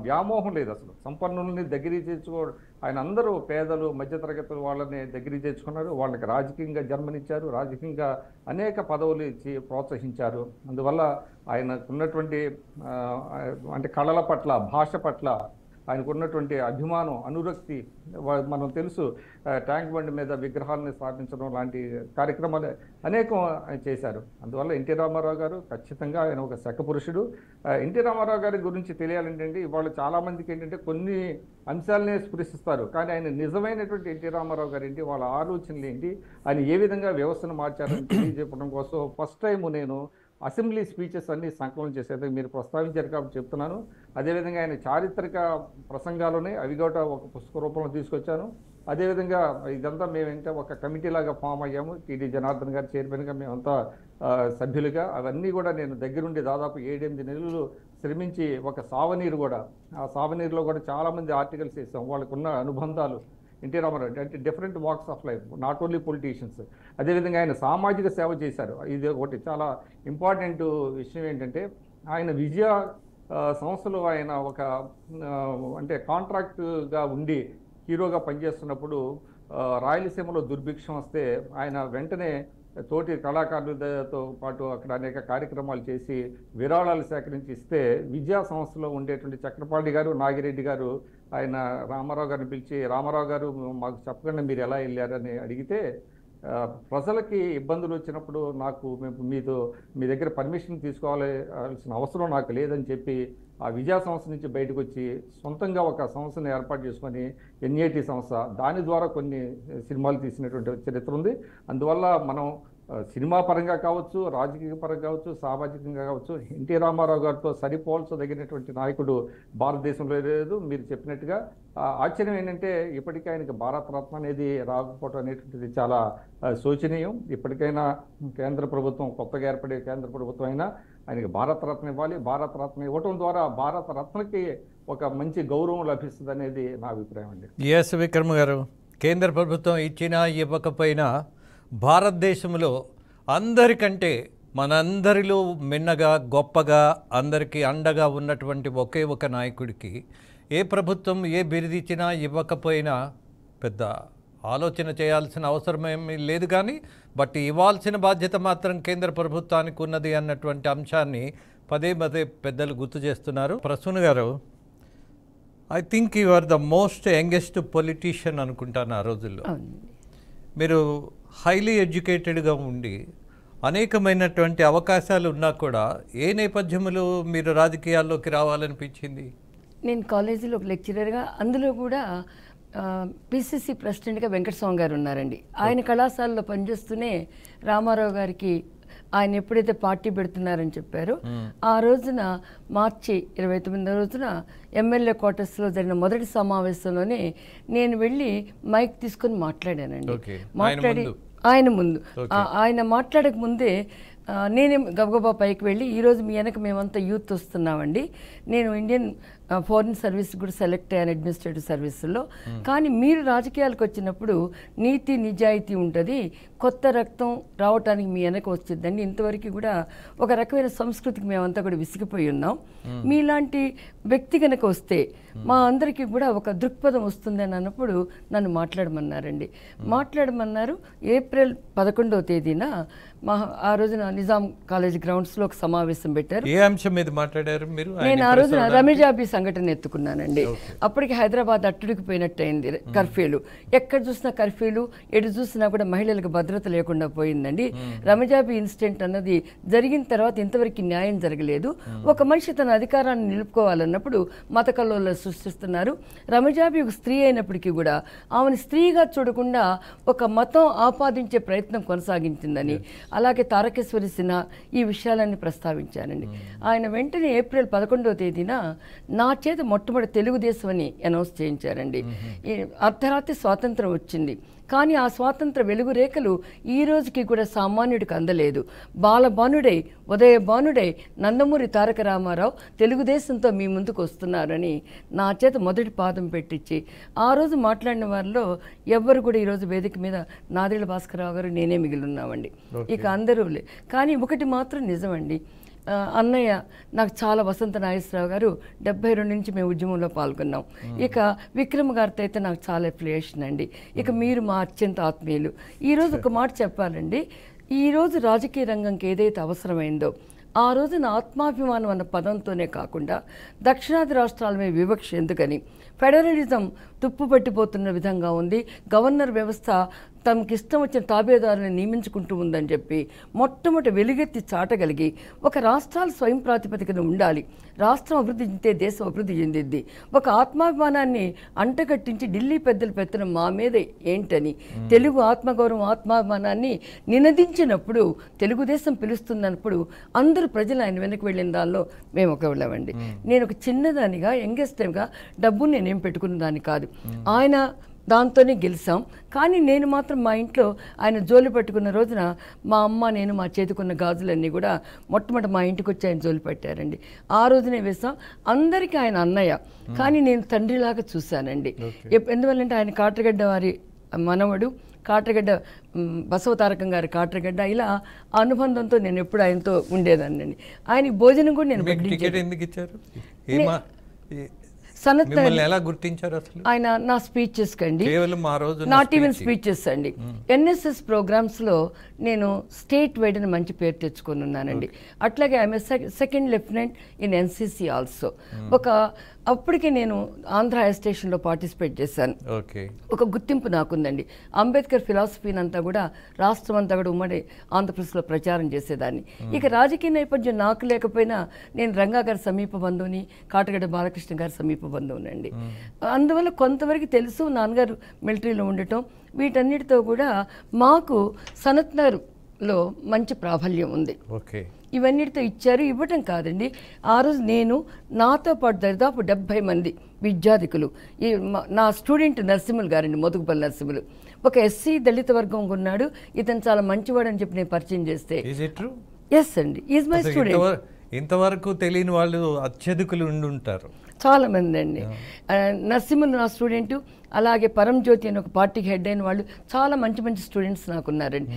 వ్యామోహం లేదు. అసలు సంపన్నులని దగ్గరికి చేర్చుకోవడం, ఆయన అందరూ పేదలు, మధ్యతరగతి వాళ్ళని దగ్గరికి చేర్చుకున్నారు. వాళ్ళకి రాజకీయంగా జన్మనిచ్చారు, రాజకీయంగా అనేక పదవులు ఇచ్చి ప్రోత్సహించారు. అందువల్ల ఆయనకున్నటువంటి అంటే కళల పట్ల, భాష పట్ల ఆయనకున్నటువంటి అభిమానం, అనురక్తి మనం తెలుసు. ట్యాంక్ బండ్ మీద విగ్రహాలను స్థాపించడం లాంటి కార్యక్రమాలు అనేకం చేశారు. అందువల్ల ఎన్టీ రామారావు గారు ఖచ్చితంగా ఆయన ఒక శకపురుషుడు. ఎన్టీ రామారావు గారి గురించి తెలియాలంటే ఇవాళ చాలామందికి ఏంటంటే కొన్ని అంశాలనే స్పృశిస్తారు, కానీ ఆయన నిజమైనటువంటి ఎన్టీ రామారావు గారు ఏంటి, వాళ్ళ ఆలోచనలు ఏంటి, ఆయన ఏ విధంగా వ్యవస్థను మార్చారని తెలియజెప్పడం కోసం ఫస్ట్ టైం నేను అసెంబ్లీ స్పీచెస్ అన్ని సంకలనం చేసేది మీరు ప్రస్తావించారు కాబట్టి చెప్తున్నాను. అదేవిధంగా ఆయన చారిత్రక ప్రసంగాలునే అవి కూడా ఒక పుస్తక రూపంలో తీసుకొచ్చాను. అదేవిధంగా ఇదంతా మేమంతా ఒక కమిటీ లాగా ఫామ్ అయ్యాము. టీడీ జనార్దన్ గారు చైర్మన్గా, మేమంతా సభ్యులుగా అవన్నీ కూడా నేను దగ్గరుండి దాదాపు 7-8 నెలలు శ్రమించి ఒక సావనీరు కూడా, ఆ సావనీరులో కూడా చాలామంది ఆర్టికల్స్ వేసాం. వాళ్ళకున్న అనుబంధాలు ఎన్టీ రామారావు అంటే different walks of life, not only politicians. అదేవిధంగా ఆయన సామాజిక సేవ చేశారు. ఇది ఒకటి చాలా ఇంపార్టెంట్ విషయం ఏంటంటే ఆయన విజయ సంస్థలో ఆయన ఒక అంటే కాంట్రాక్ట్గా ఉండి హీరోగా పనిచేస్తున్నప్పుడు రాయలసీమలో దుర్భిక్షం వస్తే ఆయన వెంటనే తోటి కళాకారులతో పాటు అక్కడ అనేక కార్యక్రమాలు చేసి విరాళాలు సేకరించి ఇస్తే విజయ సంస్థలో ఉండేటువంటి చక్రపాణి గారు, నాగిరెడ్డి గారు ఆయన రామారావు గారిని పిలిచి, రామారావు గారు మాకు చెప్పకుండా మీరు ఎలా వెళ్ళారని అడిగితే, ప్రజలకి ఇబ్బందులు వచ్చినప్పుడు నాకు మీ దగ్గర పర్మిషన్ తీసుకోవాల్సిన అవసరం నాకు లేదని చెప్పి ఆ విజయ సంస్థ నుంచి బయటకు వచ్చి సొంతంగా ఒక సంస్థను ఏర్పాటు చేసుకొని ఎన్ఏటి సంస్థ, దాని ద్వారా కొన్ని సినిమాలు తీసినటువంటి చరిత్ర ఉంది. అందువల్ల మనం సినిమా పరంగా కావచ్చు, రాజకీయ పరంగా కావచ్చు, సామాజికంగా కావచ్చు ఎన్టీ రామారావు గారితో సరిపోల్చదగినటువంటి నాయకుడు భారతదేశంలో లేదు. మీరు చెప్పినట్టుగా ఆశ్చర్యం ఏంటంటే ఇప్పటికీ ఆయనకి భారతరత్న అనేది రాకపోవడం అనేటువంటిది చాలా శోచనీయం. ఇప్పటికైనా కేంద్ర ప్రభుత్వం, కొత్తగా ఏర్పడే కేంద్ర ప్రభుత్వం అయినా ఆయనకి భారతరత్న ఇవ్వాలి. భారతరత్న ఇవ్వటం ద్వారా భారతరత్నకి ఒక మంచి గౌరవం లభిస్తుంది అనేది నా అభిప్రాయం అండి. ఎస్ విక్రమ్ గారు, కేంద్ర ప్రభుత్వం ఇచ్చినా ఇవ్వకపోయినా భారతదేశంలో అందరికంటే మనందరిలో మిన్నగా గొప్పగా అందరికీ అండగా ఉన్నటువంటి ఒకే ఒక నాయకుడికి ఏ ప్రభుత్వం ఏ బిరుదిచ్చినా ఇవ్వకపోయినా పెద్ద ఆలోచన చేయాల్సిన అవసరమేమీ లేదు. కానీ బట్ ఇవ్వాల్సిన బాధ్యత మాత్రం కేంద్ర ప్రభుత్వానికి ఉన్నది అన్నటువంటి అంశాన్ని పదే పదే పెద్దలు గుర్తు చేస్తున్నారు. ప్రసూన్ గారు, I think you are the most youngest politician అనుకుంటాను ఆ రోజుల్లో. మీరు హైలీ ఎడ్యుకేటెడ్గా ఉండి అనేకమైనటువంటి అవకాశాలు ఉన్నా కూడా ఏ నేపథ్యంలో మీరు రాజకీయాల్లోకి రావాలనిపించింది? నేను కాలేజీలో ఒక లెక్చరర్గా, అందులో కూడా పిసిసి ప్రెసిడెంట్గా వెంకటస్వామి గారు ఉన్నారండి. ఆయన కళాశాలలో పనిచేస్తూనే రామారావు గారికి ఆయన ఎప్పుడైతే పార్టీ పెడుతున్నారని చెప్పారో ఆ రోజున మార్చి 29వ రోజున ఎమ్మెల్యే క్వార్టర్స్లో జరిగిన మొదటి సమావేశంలోనే నేను వెళ్ళి మైక్ తీసుకొని మాట్లాడానండి. మాట్లాడి ఆయన ముందు ఆయన మాట్లాడక ముందే నేనే గబగబా పైకి వెళ్ళి, ఈరోజు మీ వెనక మేమంతా యూత్ వస్తున్నామండి, నేను ఇండియన్ ఫారిన్ సర్వీస్ కూడా సెలెక్ట్ అయ్యాను అడ్మినిస్ట్రేటివ్ సర్వీసుల్లో, కానీ మీరు రాజకీయాలకు వచ్చినప్పుడు నీతి నిజాయితీ ఉంటుంది, కొత్త రక్తం రావటానికి మీ వెనక వచ్చిందండి. ఇంతవరకు కూడా ఒక రకమైన సంస్కృతికి మేమంతా కూడా విసిగిపోయి ఉన్నాం, మీలాంటి వ్యక్తి కనుక వస్తే మా అందరికీ కూడా ఒక దృక్పథం వస్తుందని అన్నప్పుడు నన్ను మాట్లాడమన్నారండి. మాట్లాడమన్నారు. ఏప్రిల్ 11వ తేదీన ఆ రోజున నిజాం కాలేజ్ గ్రౌండ్స్లో ఒక సమావేశం పెట్టారు. ఏ అంశం మీద మాట్లాడారు మీరు? నేను ఆ రోజున రమేజాబీ సంఘటన ఎత్తుకున్నానండి. అప్పటికి హైదరాబాద్ అట్టుడికిపోయినట్టయింది, కర్ఫ్యూలు, ఎక్కడ చూసినా కర్ఫ్యూలు, ఎటు చూసినా కూడా మహిళలకు భద్రత లేకుండా పోయిందండి. రమజాబీ ఇన్సిడెంట్ అన్నది జరిగిన తర్వాత ఇంతవరకు న్యాయం జరగలేదు. ఒక మనిషి తన అధికారాన్ని నిలుపుకోవాలన్నప్పుడు మత కల్లోలాలు సృష్టిస్తున్నారు. రమజాబీ ఒక స్త్రీ అయినప్పటికీ కూడా ఆమెను స్త్రీగా చూడకుండా ఒక మతం ఆపాదించే ప్రయత్నం కొనసాగించిందని, అలాగే తారకేశ్వరి సిన్హా, ఈ విషయాలన్నీ ప్రస్తావించానండి. ఆయన వెంటనే ఏప్రిల్ 11వ తేదీన నా చేత మొట్టమొదటి తెలుగుదేశం అని అనౌన్స్ చేయించారండి. అర్ధరాత్రి స్వాతంత్రం వచ్చింది, కానీ ఆ స్వాతంత్ర వెలుగు రేఖలు ఈ రోజుకి కూడా సామాన్యుడికి అందలేదు. బాలబానుడై ఉదయబానుడై నందమూరి తారక రామారావు తెలుగుదేశంతో మీ ముందుకు వస్తున్నారని నా చేత మొదటి పాదం పెట్టించి ఆ రోజు మాట్లాడిన వారిలో ఎవ్వరు కూడా ఈరోజు వేదిక మీద నాదేళ్ల భాస్కరరావు గారు నేనే మిగిలి ఉన్నామండి. ఇక అందరూ కానీ ఒకటి మాత్రం నిజమండి, అన్నయ్య నాకు చాలా, వసంత నాగేశ్వరరావు గారు 72 నుంచి మేము ఉద్యమంలో పాల్గొన్నాం. ఇక విక్రమ్ గారితో అయితే నాకు చాలా అఫిలియేషన్ అండి. ఇక మీరు మా అత్యంత ఆత్మీయులు. ఈరోజు ఒక మాట చెప్పాలండి, ఈరోజు రాజకీయ రంగంకి ఏదైతే అవసరమైందో ఆ రోజున ఆత్మాభిమానం అన్న పదంతోనే కాకుండా దక్షిణాది రాష్ట్రాల మీద వివక్ష ఎందుకని, ఫెడరలిజం తుప్పుపట్టిపోతున్న విధంగా ఉంది, గవర్నర్ వ్యవస్థ తమకి ఇష్టం వచ్చిన తాబేదారులను నియమించుకుంటూ ఉందని చెప్పి మొట్టమొదటి వెలుగెత్తి చాటగలిగి ఒక రాష్ట్రాలు స్వయం ప్రాతిపదికన ఉండాలి, రాష్ట్రం అభివృద్ధి చెందితే దేశం అభివృద్ధి చెందిద్ది, ఒక ఆత్మాభిమానాన్ని అంటగట్టించి ఢిల్లీ పెద్దలు పెత్తనం మా మీద ఏంటని తెలుగు ఆత్మగౌరవం ఆత్మాభిమానాన్ని నినదించినప్పుడు తెలుగుదేశం పిలుస్తున్నప్పుడు అందరూ ప్రజలు ఆయన వెనక్కి వెళ్ళిన దానిలో మేము ఒక వెళ్ళామండి. నేను ఒక చిన్నదానిగా యంగెస్ట్ టైంగా డబ్బుని నేనేం పెట్టుకున్న దాన్ని కాదు, ఆయన దాంతోనే గెలిచాం. కానీ నేను మాత్రం మా ఇంట్లో ఆయన జోలి పట్టుకున్న రోజున మా అమ్మ నేను మా చేతికున్న గాజులన్నీ కూడా మొట్టమొదటి మా ఇంటికి వచ్చి ఆయన జోలి పట్టారండి. ఆ రోజునే వేసాం. అందరికీ ఆయన అన్నయ్య, కానీ నేను తండ్రిలాగా చూశానండి. ఎందువల్లంటే ఆయన కాట్రగడ్డ వారి మనవడు, కాట్రగడ్డ బసవతారకం గారి కాట్రగడ్డ, ఇలా అనుబంధంతో నేను ఎప్పుడు ఆయనతో ఉండేదాన్ని. ఆయన భోజనం కూడా నేను ఎలా గుర్తించారు అసలు? ఆయన నా స్పీచెస్ కండి, నాట్ ఈవెన్ స్పీచెస్ అండి, ఎన్ఎస్ఎస్ ప్రోగ్రామ్స్ లో నేను స్టేట్ వైడ్ అని మంచి పేరు తెచ్చుకొని ఉన్నానండి. అట్లాగే I'm second lieutenant in NCC also. అప్పటికే నేను ఆంధ్ర హై స్టేషన్లో పార్టిసిపేట్ చేశాను. ఒక గుర్తింపు నాకుందండి. అంబేద్కర్ ఫిలాసఫీని అంతా కూడా రాష్ట్రం అంతా కూడా ఉమ్మడి ఆంధ్రప్రదేశ్లో ప్రచారం చేసేదాన్ని. ఇక రాజకీయ నేపథ్యం నాకు లేకపోయినా నేను రంగా గారి సమీప బంధువుని, కాటగడ్డ బాలకృష్ణ గారి సమీప బంధువునండి. అందువల్ల కొంతవరకు తెలుసు, నాన్నగారు మిలిటరీలో ఉండటం, వీటన్నిటితో కూడా మాకు సనత్నగర్లో మంచి ప్రాబల్యం ఉంది. ఇవన్నిటితో ఇచ్చారు. ఇవ్వటం కాదండి, ఆ రోజు నేను నాతో పాటు దాదాపు 70 మంది విద్యార్థికులు, ఈ నా స్టూడెంట్ నరసింహులు గారండి, మోదుగుపల్లి నరసింహులు, ఒక ఎస్సీ దళిత వర్గం ఉన్నాడు, ఇతను చాలా మంచివాడు అని చెప్పి నేను పరిచయం చేస్తే, ఎస్ అండి, ఈజ్ మై స్టూడెంట్. ఇంతవరకు తెలియని వాళ్ళు అత్యధికులు ఉండుంటారు. చాలా మంది అండి. నరసింహులు నా స్టూడెంట్, అలాగే పరంజ్యోతి అని ఒక పార్టీకి హెడ్ అయిన వాళ్ళు చాలా మంచి మంచి స్టూడెంట్స్ నాకు ఉన్నారండి.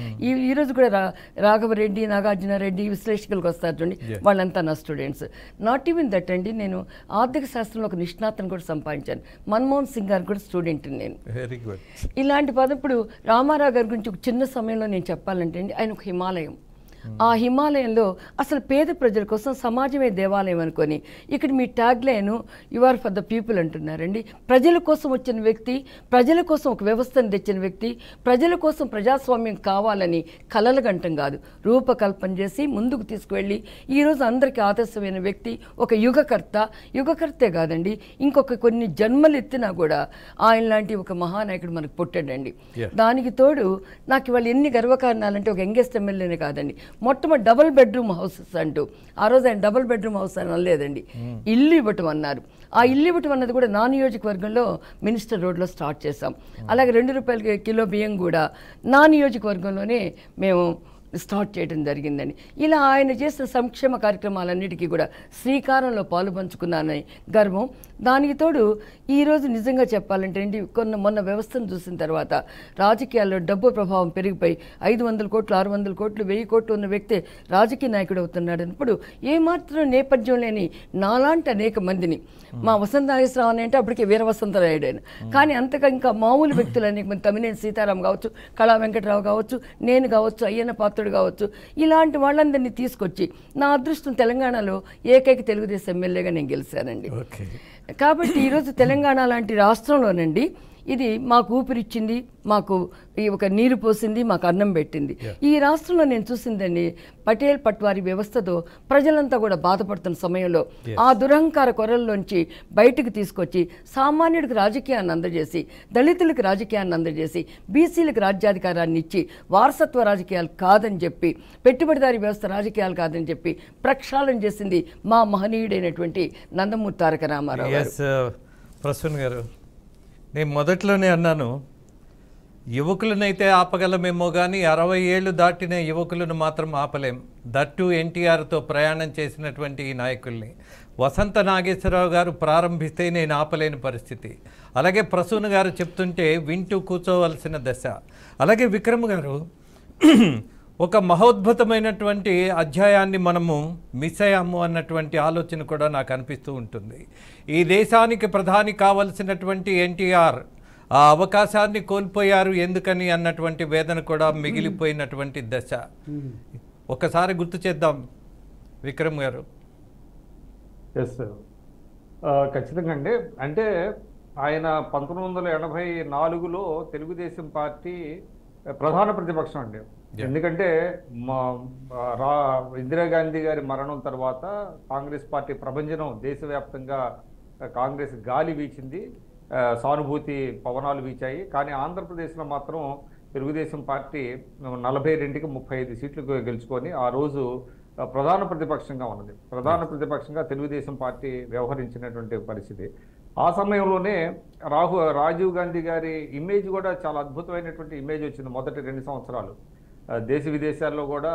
ఈరోజు కూడా రాఘవరెడ్డి, నాగార్జునారెడ్డి విశ్లేషకులకు వస్తారు చూడండి, వాళ్ళంతా నా స్టూడెంట్స్. నాట్ ఈవెన్ దట్ అండి, నేను ఆర్థిక శాస్త్రంలో ఒక నిష్ణాతను కూడా సంపాదించాను. మన్మోహన్ సింగ్ గారు కూడా స్టూడెంట్ నేను. Very good. ఇలాంటి ఇప్పుడు రామారావు గారి గురించి ఒక చిన్న సమయంలో నేను చెప్పాలంటే అండి, ఆయన ఒక హిమాలయం. ఆ హిమాలయంలో అసలు పేద ప్రజల కోసం సమాజమే దేవాలయం అనుకొని ఇక్కడ మీ tag line you are for the people అంటున్నారండి. ప్రజల కోసం వచ్చిన వ్యక్తి, ప్రజల కోసం ఒక వ్యవస్థను తెచ్చిన వ్యక్తి, ప్రజల కోసం ప్రజాస్వామ్యం కావాలని కలలుగంటం కాదు, రూపకల్పన చేసి ముందుకు తీసుకువెళ్ళి ఈరోజు అందరికీ ఆదర్శమైన వ్యక్తి, ఒక యుగకర్తే కాదండి, ఇంకొక కొన్ని జన్మలు ఎత్తినా కూడా ఆయన లాంటి ఒక మహానాయకుడు మనకు పుట్టాడండి. దానికి తోడు నాకు ఇవాళ ఎన్ని గర్వకారణాలంటే ఒక యంగెస్ట్ ఎమ్మెల్యేనే కాదండి, మొట్టమొదటి డబుల్ బెడ్రూమ్ హౌసెస్ అంటూ, ఆ రోజు ఆయన డబుల్ బెడ్రూమ్ హౌస్ అని అనలేదండి, ఇల్లు ఇవ్వటం అన్నారు. ఆ ఇల్లు ఇవ్వటం అన్నది కూడా నా నియోజకవర్గంలో మినిస్టర్ రోడ్లో స్టార్ట్ చేసాం. అలాగే 2 రూపాయలకి కిలో బియ్యం కూడా నా నియోజకవర్గంలోనే మేము స్టార్ట్ చేయడం జరిగిందండి. ఇలా ఆయన చేసిన సంక్షేమ కార్యక్రమాలన్నిటికీ కూడా శ్రీకారంలో పాలు పంచుకున్నానని గర్వం. దానికి తోడు ఈరోజు నిజంగా చెప్పాలంటే అండి, మొన్న వ్యవస్థను చూసిన తర్వాత రాజకీయాల్లో డబ్బు ప్రభావం పెరిగిపోయి 500 కోట్లు, 600 కోట్లు, 1000 కోట్లు ఉన్న వ్యక్తి రాజకీయ నాయకుడు అవుతున్నాడు అన్నప్పుడు ఏమాత్రం నేపథ్యం లేని నాలాంటి అనేక మందిని, మా వసంత నాగేశ్వరరావు అని అంటే అప్పటికే వీర వసంతరాయుడు ఆయన, కానీ అంతగా ఇంకా మామూలు వ్యక్తులు అనేక మంది, తమ్మినేని సీతారాం కావచ్చు, కళా వెంకటరావు కావచ్చు, నేను కావచ్చు, అయ్యన్న పాత్రుడు కావచ్చు, ఇలాంటి వాళ్ళందరినీ తీసుకొచ్చి నా అదృష్టం తెలంగాణలో ఏకైక తెలుగుదేశం ఎమ్మెల్యేగా నేను గెలిచానండి. కాబట్టి ఈరోజు తెలంగాణ లాంటి రాష్ట్రంలోనండి ఇది మాకు ఊపిరిచ్చింది, మాకు ఈ ఒక నీరు పోసింది, మాకు అన్నం పెట్టింది. ఈ రాష్ట్రంలో నేను చూసిందండి, పటేల్ పట్వారీ వ్యవస్థతో ప్రజలంతా కూడా బాధపడుతున్న సమయంలో ఆ దురహంకార కొరల్లోంచి బయటకు తీసుకొచ్చి సామాన్యుడికి రాజకీయాన్ని అందజేసి, దళితులకు రాజకీయాన్ని అందజేసి, బీసీలకు రాజ్యాధికారాన్ని ఇచ్చి, వారసత్వ రాజకీయాలు కాదని చెప్పి, పెట్టుబడిదారీ వ్యవస్థ రాజకీయాలు కాదని చెప్పి ప్రక్షాళన చేసింది మా మహనీయుడైనటువంటి నందమూరి తారక రామారావు గారు. ప్రసన్న గారు, నేను మొదట్లోనే అన్నాను, యువకులనైతే ఆపగలమేమో కానీ 60 ఏళ్ళు దాటిన యువకులను మాత్రం ఆపలేం. దట్టు ఎన్టీఆర్తో ప్రయాణం చేసినటువంటి ఈ నాయకుల్ని వసంత నాగేశ్వరరావు గారు ప్రారంభిస్తే నేను ఆపలేని పరిస్థితి. అలాగే ప్రసూన్ గారు చెప్తుంటే వింటూ కూర్చోవలసిన దశ. అలాగే విక్రమ్ గారు, ఒక మహోద్భుతమైనటువంటి అధ్యాయాన్ని మనము మిస్ అయ్యాము అన్నటువంటి ఆలోచన కూడా నాకు అనిపిస్తూ ఉంటుంది. ఈ దేశానికి ప్రధాని కావలసినటువంటి ఎన్టీఆర్ ఆ అవకాశాన్ని కోల్పోయారు ఎందుకని అన్నటువంటి వేదన కూడా మిగిలిపోయినటువంటి దశ. ఒకసారి గుర్తు చేద్దాం విక్రమ్ గారు. ఎస్ సార్, ఖచ్చితంగా అండి. అంటే ఆయన 1984లో తెలుగుదేశం పార్టీ ప్రధాన ప్రతిపక్షం అండి. ఎందుకంటే ఇందిరాగాంధీ గారి మరణం తర్వాత కాంగ్రెస్ పార్టీ ప్రభంజనం దేశవ్యాప్తంగా కాంగ్రెస్ గాలి వీచింది, సానుభూతి పవనాలు వీచాయి. కానీ ఆంధ్రప్రదేశ్లో మాత్రం తెలుగుదేశం పార్టీ 42కి 35 సీట్లు గెలుచుకొని ఆ రోజు ప్రధాన ప్రతిపక్షంగా ఉన్నది. ప్రధాన ప్రతిపక్షంగా తెలుగుదేశం పార్టీ వ్యవహరించినటువంటి పరిస్థితి. ఆ సమయంలోనే రాజీవ్ గాంధీ గారి ఇమేజ్ కూడా చాలా అద్భుతమైనటువంటి ఇమేజ్ వచ్చింది. మొదటి 2 సంవత్సరాలు దేశ విదేశాల్లో కూడా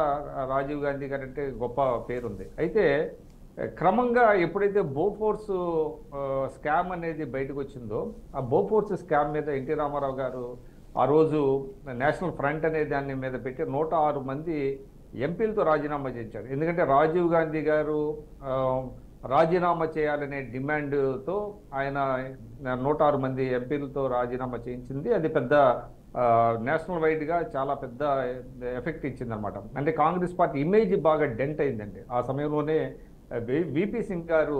రాజీవ్ గాంధీ గారి అంటే గొప్ప పేరుంది. అయితే క్రమంగా ఎప్పుడైతే బోఫోర్స్ స్కామ్ అనేది బయటకు వచ్చిందో, ఆ బోఫోర్స్ స్కామ్ మీద ఎన్టీ రామారావు గారు ఆ రోజు నేషనల్ ఫ్రంట్ అనే దాని మీద పెట్టి 106 మంది ఎంపీలతో రాజీనామా చేయించారు. ఎందుకంటే రాజీవ్ గాంధీ గారు రాజీనామా చేయాలనే డిమాండ్తో ఆయన 106 మంది ఎంపీలతో రాజీనామా చేయించింది. అది పెద్ద నేషనల్ వైడ్గా చాలా పెద్ద ఎఫెక్ట్ ఇచ్చిందనమాట. అంటే కాంగ్రెస్ పార్టీ ఇమేజ్ బాగా డెంట్ అయిందండి. ఆ సమయంలోనే విపి సింగ్ గారు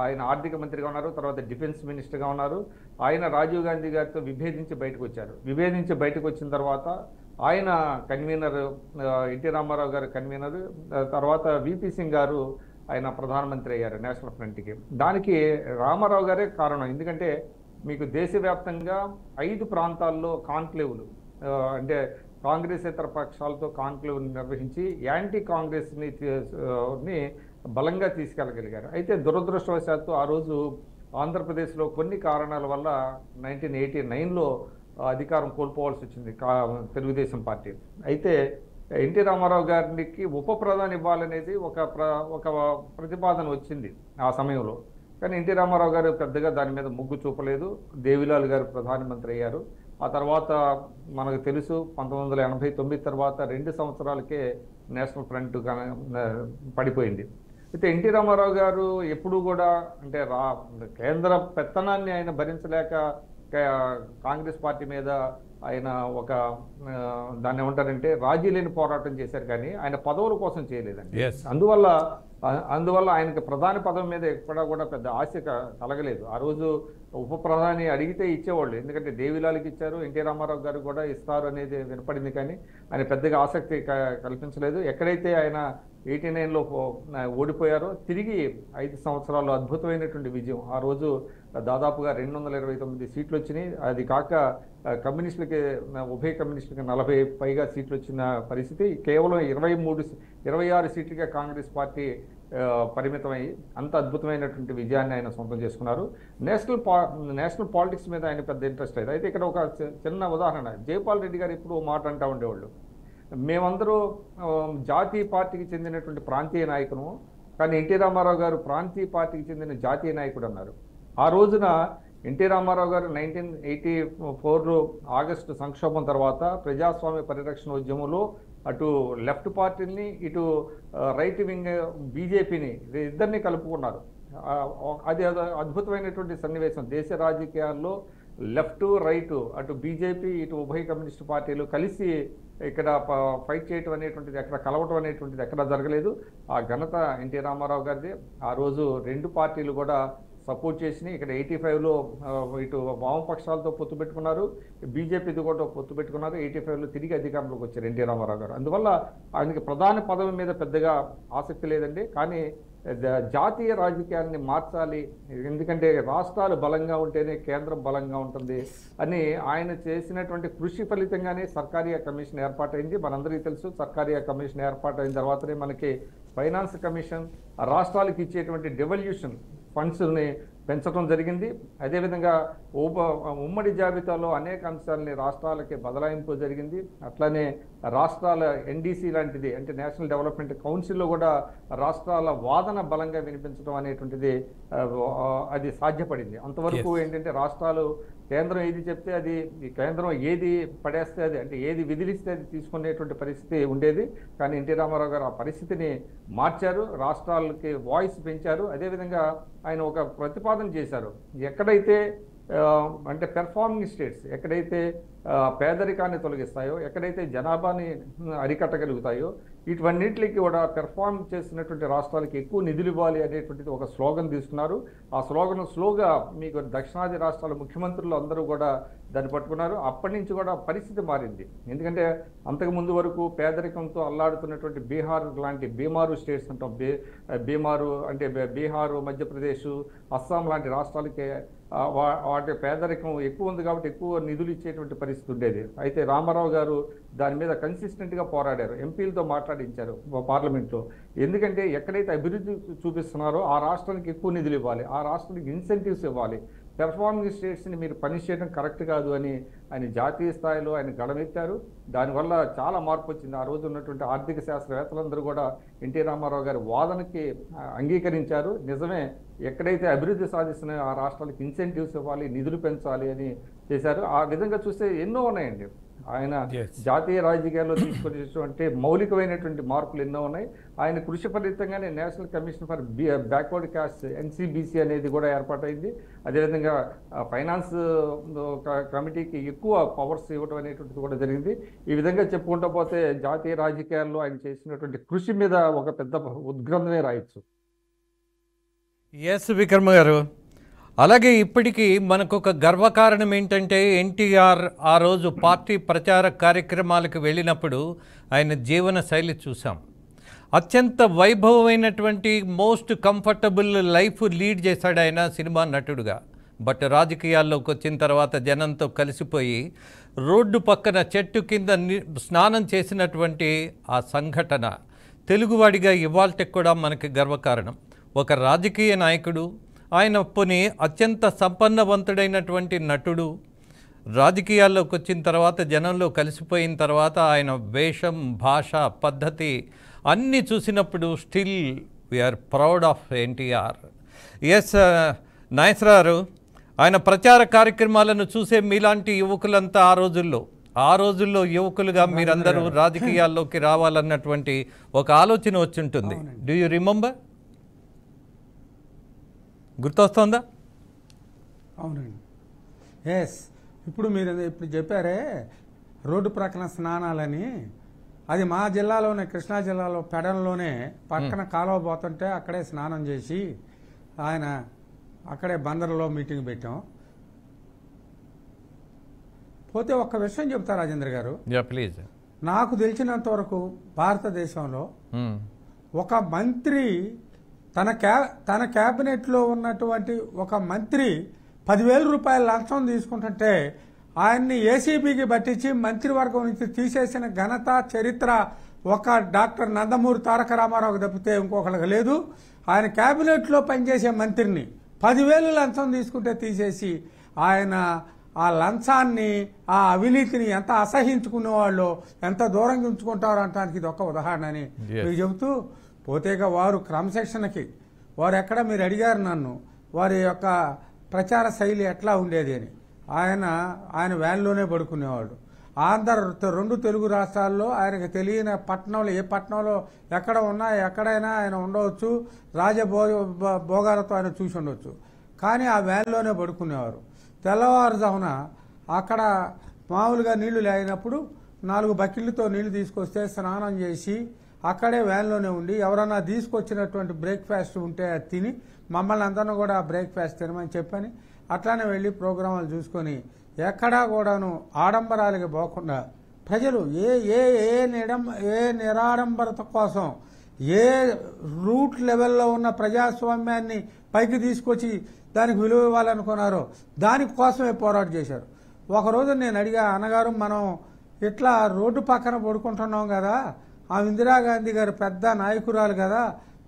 ఆయన ఆర్థిక మంత్రిగా ఉన్నారు, తర్వాత డిఫెన్స్ మినిస్టర్గా ఉన్నారు. ఆయన రాజీవ్ గాంధీ గారితో విభేదించి బయటకు వచ్చారు. విభేదించి బయటకు వచ్చిన తర్వాత ఆయన కన్వీనర్, ఎన్టీ రామారావు గారు కన్వీనర్, తర్వాత విపి సింగ్ గారు ఆయన ప్రధానమంత్రి అయ్యారు నేషనల్ ఫ్రంట్కి. దానికి రామారావు గారే కారణం. ఎందుకంటే మీకు దేశవ్యాప్తంగా 5 ప్రాంతాల్లో కాన్క్లేవ్లు, అంటే కాంగ్రెసేతర పక్షాలతో కాన్క్లేవ్ నిర్వహించి యాంటీ కాంగ్రెస్ని బలంగా తీసుకెళ్ళగలిగారు. అయితే దురదృష్టవశాత్తు ఆ రోజు ఆంధ్రప్రదేశ్లో కొన్ని కారణాల వల్ల 1989లో అధికారం కోల్పోవాల్సి వచ్చింది తెలుగుదేశం పార్టీ. అయితే ఎన్టీ రామారావు గారికి ఉప ప్రధాని ఇవ్వాలనేది ఒక ప్రతిపాదన వచ్చింది ఆ సమయంలో. కానీ ఎన్టీ రామారావు గారు పెద్దగా దాని మీద మొగ్గు చూపలేదు. దేవిలాల్ గారు ప్రధానమంత్రి అయ్యారు. ఆ తర్వాత మనకు తెలుసు 1989 తర్వాత 2 సంవత్సరాలకే నేషనల్ ఫ్రంట్ పడిపోయింది. అయితే ఎన్టీ రామారావు గారు ఎప్పుడూ కూడా అంటే కేంద్ర పెత్తనాన్ని ఆయన భరించలేక కాంగ్రెస్ పార్టీ మీద ఆయన ఒక దాన్ని ఏమంటారంటే రాజీ లేని పోరాటం చేశారు, కానీ ఆయన పదవుల కోసం చేయలేదండి. అందువల్ల ఆయనకి ప్రధాని పదవి మీద ఎక్కడా కూడా పెద్ద ఆశ కలగలేదు. ఆ రోజు ఉప ప్రధాని అడిగితే ఇచ్చేవాళ్ళు, ఎందుకంటే దేవిలాల్కి ఇచ్చారు, ఎన్టీ రామారావు గారు కూడా ఇస్తారు అనేది వినపడింది, కానీ ఆయన పెద్దగా ఆసక్తి కల్పించలేదు. ఎక్కడైతే ఆయన 89లో ఓడిపోయారో తిరిగి 5 సంవత్సరాలు అద్భుతమైనటువంటి విజయం. ఆ రోజు దాదాపుగా 229 సీట్లు వచ్చినాయి. అది కాక కమ్యూనిస్టులకి ఉభయ కమ్యూనిస్టులకి 40 పైగా సీట్లు వచ్చిన పరిస్థితి. కేవలం 26 సీట్లుగా కాంగ్రెస్ పార్టీ పరిమితమై అంత అద్భుతమైనటువంటి విజయాన్ని ఆయన సొంతం చేసుకున్నారు. నేషనల్ పాలిటిక్స్ మీద ఆయన పెద్ద ఇంట్రెస్ట్ లేదు. అయితే ఇక్కడ ఒక చిన్న ఉదాహరణ, జైపాల్ రెడ్డి గారు ఇప్పుడు మాట అంటూ ఉండేవాళ్ళు, మేమందరూ జాతీయ పార్టీకి చెందినటువంటి ప్రాంతీయ నాయకును, కానీ ఎన్టీ రామారావు గారు ప్రాంతీయ పార్టీకి చెందిన జాతీయ నాయకుడు అన్నారు. ఆ రోజున ఎన్టీ రామారావు గారు 1984 ఆగస్టు సంక్షోభం తర్వాత ప్రజాస్వామ్య పరిరక్షణ ఉద్యమంలో అటు లెఫ్ట్ పార్టీని ఇటు రైట్ వింగ్ బీజేపీని ఇద్దరిని కలుపుకున్నారు. అది అద్భుతమైనటువంటి సన్నివేశం. దేశ రాజకీయాల్లో లెఫ్ట్ రైట్ అటు బీజేపీ ఇటు ఉభయ కమ్యూనిస్టు పార్టీలు కలిసి ఇక్కడ ఫైట్ చేయటం అనేటువంటిది ఎక్కడ కలవటం అనేటువంటిది ఎక్కడ జరగలేదు. ఆ ఘనత ఎన్టీ రామారావు గారిది. ఆ రోజు 2 పార్టీలు కూడా సపోర్ట్ చేసినాయి. ఇక్కడ 85లో ఇటు వామపక్షాలతో పొత్తు పెట్టుకున్నారు, బీజేపీతో కూడా పొత్తు పెట్టుకున్నారు. 85లో తిరిగి అధికారంలోకి వచ్చారు ఎన్టీ రామారావు గారు. అందువల్ల ఆయనకి ప్రధాన పదవి మీద పెద్దగా ఆసక్తి లేదండి. కానీ జాతీయ రాజకీయాన్ని మార్చాలి, ఎందుకంటే రాష్ట్రాలు బలంగా ఉంటేనే కేంద్రం బలంగా ఉంటుంది అని ఆయన చేసినటువంటి కృషి ఫలితంగానే సర్కారియా కమిషన్ ఏర్పాటైంది. మనందరికీ తెలుసు, సర్కారియా కమిషన్ ఏర్పాటైన తర్వాతనే మనకి ఫైనాన్స్ కమిషన్ రాష్ట్రాలకు ఇచ్చేటువంటి డెవల్యూషన్ ఫండ్స్ని పెంచడం జరిగింది. అదేవిధంగా ఉమ్మడి జాబితాలో అనేక అంశాలని రాష్ట్రాలకి బదలాయింపు జరిగింది. అట్లానే రాష్ట్రాల ఎన్డీసీ లాంటిది అంటే నేషనల్ డెవలప్మెంట్ కౌన్సిల్లో కూడా రాష్ట్రాల వాదన బలంగా వినిపించడం అనేటువంటిది అది సాధ్యపడింది. అంతవరకు ఏంటంటే రాష్ట్రాలు కేంద్రం ఏది చెప్తే అది, కేంద్రం ఏది పడేస్తే అది, అంటే ఏది విధిలిస్తే అది తీసుకునేటువంటి పరిస్థితి ఉండేది. కానీ ఎన్టీ రామారావు గారు ఆ పరిస్థితిని మార్చారు, రాష్ట్రాలకి వాయిస్ పెంచారు. అదేవిధంగా ఆయన ఒక ప్రతిపాదన చేశారు, ఎక్కడైతే అంటే పెర్ఫార్మింగ్ స్టేట్స్ ఎక్కడైతే పేదరికాన్ని తొలగిస్తాయో, ఎక్కడైతే జనాభాని అరికట్టగలుగుతాయో, ఇటువన్నింటికి కూడా పెర్ఫార్మ్ చేసినటువంటి రాష్ట్రాలకి ఎక్కువ నిధులు ఇవ్వాలి అనేటువంటిది ఒక స్లోగన్ తీసుకున్నారు. ఆ స్లోగన్ స్లోగా మీకు దక్షిణాది రాష్ట్రాల ముఖ్యమంత్రులు అందరూ కూడా దాన్ని పట్టుకున్నారు. అప్పటి నుంచి కూడా పరిస్థితి మారింది. ఎందుకంటే అంతకుముందు వరకు పేదరికంతో అల్లాడుతున్నటువంటి బీహార్ లాంటి బీమారు స్టేట్స్ అంటాం, బీమారు అంటే బీహారు, మధ్యప్రదేశ్, అస్సాం లాంటి రాష్ట్రాలకి వాటి పేదరికం ఎక్కువ ఉంది కాబట్టి ఎక్కువ నిధులు ఇచ్చేటువంటి పరిస్థితి ఉండేది. అయితే రామారావు గారు దాని మీద కన్సిస్టెంట్గా పోరాడారు, ఎంపీలతో మాట్లాడించారు పార్లమెంట్లో. ఎందుకంటే ఎక్కడైతే అభివృద్ధి చూపిస్తున్నారో ఆ రాష్ట్రానికి ఎక్కువ నిధులు ఇవ్వాలి, ఆ రాష్ట్రానికి ఇన్సెంటివ్స్ ఇవ్వాలి. పెర్ఫార్మింగ్ స్టేట్స్ని మీరు పనిష్ చేయడం కరెక్ట్ కాదు అని ఆయన జాతీయ స్థాయిలో ఆయన గడమెత్తారు. దానివల్ల చాలా మార్పు వచ్చింది. ఆ రోజు ఉన్నటువంటి ఆర్థిక శాస్త్రవేత్తలందరూ కూడా ఎన్టీ రామారావు గారి వాదనకి అంగీకరించారు. నిజమే, ఎక్కడైతే అభివృద్ధి సాధిస్తున్నాయో ఆ రాష్ట్రాలకు ఇన్సెంటివ్స్ ఇవ్వాలి, నిధులు పెంచాలి అని చేశారు. ఆ విధంగా చూస్తే ఎన్నో ఉన్నాయండి. ఆయన జాతీయ రాజకీయాల్లో తీసుకునేటువంటి మౌలికమైనటువంటి మార్పులు ఎన్నో ఉన్నాయి. ఆయన కృషి ఫలితంగానే national commission for backward caste NCBC అనేది కూడా ఏర్పాటైంది. అదేవిధంగా ఫైనాన్స్ కమిటీకి ఎక్కువ పవర్స్ ఇవ్వడం అనేటువంటిది కూడా జరిగింది. ఈ విధంగా చెప్పుకుంటూ పోతే జాతీయ రాజకీయాల్లో ఆయన చేసినటువంటి కృషి మీద ఒక పెద్ద ఉద్గ్రంథమే రాయొచ్చు. ఎస్ విక్రమ్ గారు, అలాగే ఇప్పటికీ మనకు ఒక గర్వకారణం ఏంటంటే ఎన్టీఆర్ ఆ రోజు పార్టీ ప్రచార కార్యక్రమాలకు వెళ్ళినప్పుడు ఆయన జీవన శైలి చూసాం. అత్యంత వైభవమైనటువంటి మోస్ట్ కంఫర్టబుల్ లైఫ్ లీడ్ చేశాడు ఆయన సినిమా నటుడుగా. బట్ రాజకీయాల్లోకి వచ్చిన తర్వాత జనంతో కలిసిపోయి రోడ్డు పక్కన చెట్టు కింద స్నానం చేసినటువంటి ఆ సంఘటన తెలుగువాడిగా ఇవాల్టికి కూడా మనకి గర్వకారణం. ఒక రాజకీయ నాయకుడు, ఆయన పోనీ అత్యంత సంపన్నవంతుడైనటువంటి నటుడు, రాజకీయాల్లోకి వచ్చిన తర్వాత జనంలో కలిసిపోయిన తర్వాత ఆయన వేషం, భాష, పద్ధతి అన్నీ చూసినప్పుడు still we are proud of NTR. Yes Nageswararao, ఆయన ప్రచార కార్యక్రమాలను చూసే మీలాంటి యువకులంతా ఆ రోజుల్లో యువకులుగా మీరందరూ రాజకీయాల్లోకి రావాలన్నటువంటి ఒక ఆలోచన వచ్చి ఉంటుంది. Do you remember? గుర్తొస్తుందా? అవునండి. ఎస్. ఇప్పుడు మీరు ఇప్పుడు చెప్పారే రోడ్డు ప్రక్కన స్నానాలని, అది మా జిల్లాలోనే, కృష్ణా జిల్లాలో పెడన్లోనే పక్కన కాలువ పోతుంటే అక్కడే స్నానం చేసి ఆయన అక్కడే బందర్లో మీటింగ్ పెట్టాం. పోతే ఒక్క విషయం చెప్తా రాజేంద్ర గారు, ప్లీజ్. నాకు తెలిసినంత వరకు భారతదేశంలో ఒక మంత్రి తన క్యాబినెట్లో ఉన్నటువంటి ఒక మంత్రి 10,000 రూపాయల లంచం తీసుకుంటుంటే ఆయన్ని ఏసీబీకి పట్టించి మంత్రివర్గం నుంచి తీసేసిన ఘనత, చరిత్ర ఒక డాక్టర్ నందమూరి తారక రామారావుకి తప్పితే ఇంకొకరికి లేదు. ఆయన క్యాబినెట్లో పనిచేసే మంత్రిని 10,000 లంచం తీసుకుంటే తీసేసి ఆయన ఆ లంచాన్ని, ఆ అవినీతిని ఎంత అసహించుకునేవాళ్ళు, ఎంత దూరంగా ఉంచుకుంటారో అంటానికి ఇది ఒక ఉదాహరణ అని మీకు చెబుతూ పోతేగా వారు క్రమశిక్షణకి వారు ఎక్కడ, మీరు అడిగారు నన్ను, వారి యొక్క ప్రచార శైలి ఎట్లా ఉండేది అని. ఆయన వ్యాన్లోనే పడుకునేవాడు. రెండు తెలుగు రాష్ట్రాల్లో ఆయనకు తెలియని పట్టణంలో, ఏ పట్టణంలో ఎక్కడ ఉన్నా ఎక్కడైనా ఆయన ఉండవచ్చు, భోగాలతో ఆయన చూసి ఉండవచ్చు. కానీ ఆ వ్యాన్లోనే పడుకునేవారు. తెల్లవారుజామున అక్కడ మామూలుగా నీళ్లు లేనప్పుడు 4 బకెట్లతో నీళ్లు తీసుకొస్తే స్నానం చేసి అక్కడే వ్యాన్లోనే ఉండి ఎవరన్నా తీసుకొచ్చినటువంటి బ్రేక్ఫాస్ట్ ఉంటే అది తిని మమ్మల్ని అందరినీ కూడా బ్రేక్ఫాస్ట్ తినమని చెప్పని అట్లానే వెళ్ళి ప్రోగ్రాములు చూసుకొని ఎక్కడా కూడాను ఆడంబరాలకి పోకుండా ప్రజలు ఏ నిరాడంబరత కోసం, ఏ రూట్ లెవెల్లో ఉన్న ప్రజాస్వామ్యాన్ని పైకి తీసుకొచ్చి దానికి విలువ ఇవ్వాలనుకున్నారో దానికోసమే పోరాటం చేశారు. ఒకరోజు నేను అడిగా, అన్నగారు మనం ఇట్లా రోడ్డు పక్కన పడుకుంటున్నాం కదా, ఆ ఇందిరాగాంధీ గారు పెద్ద నాయకురాలు కదా,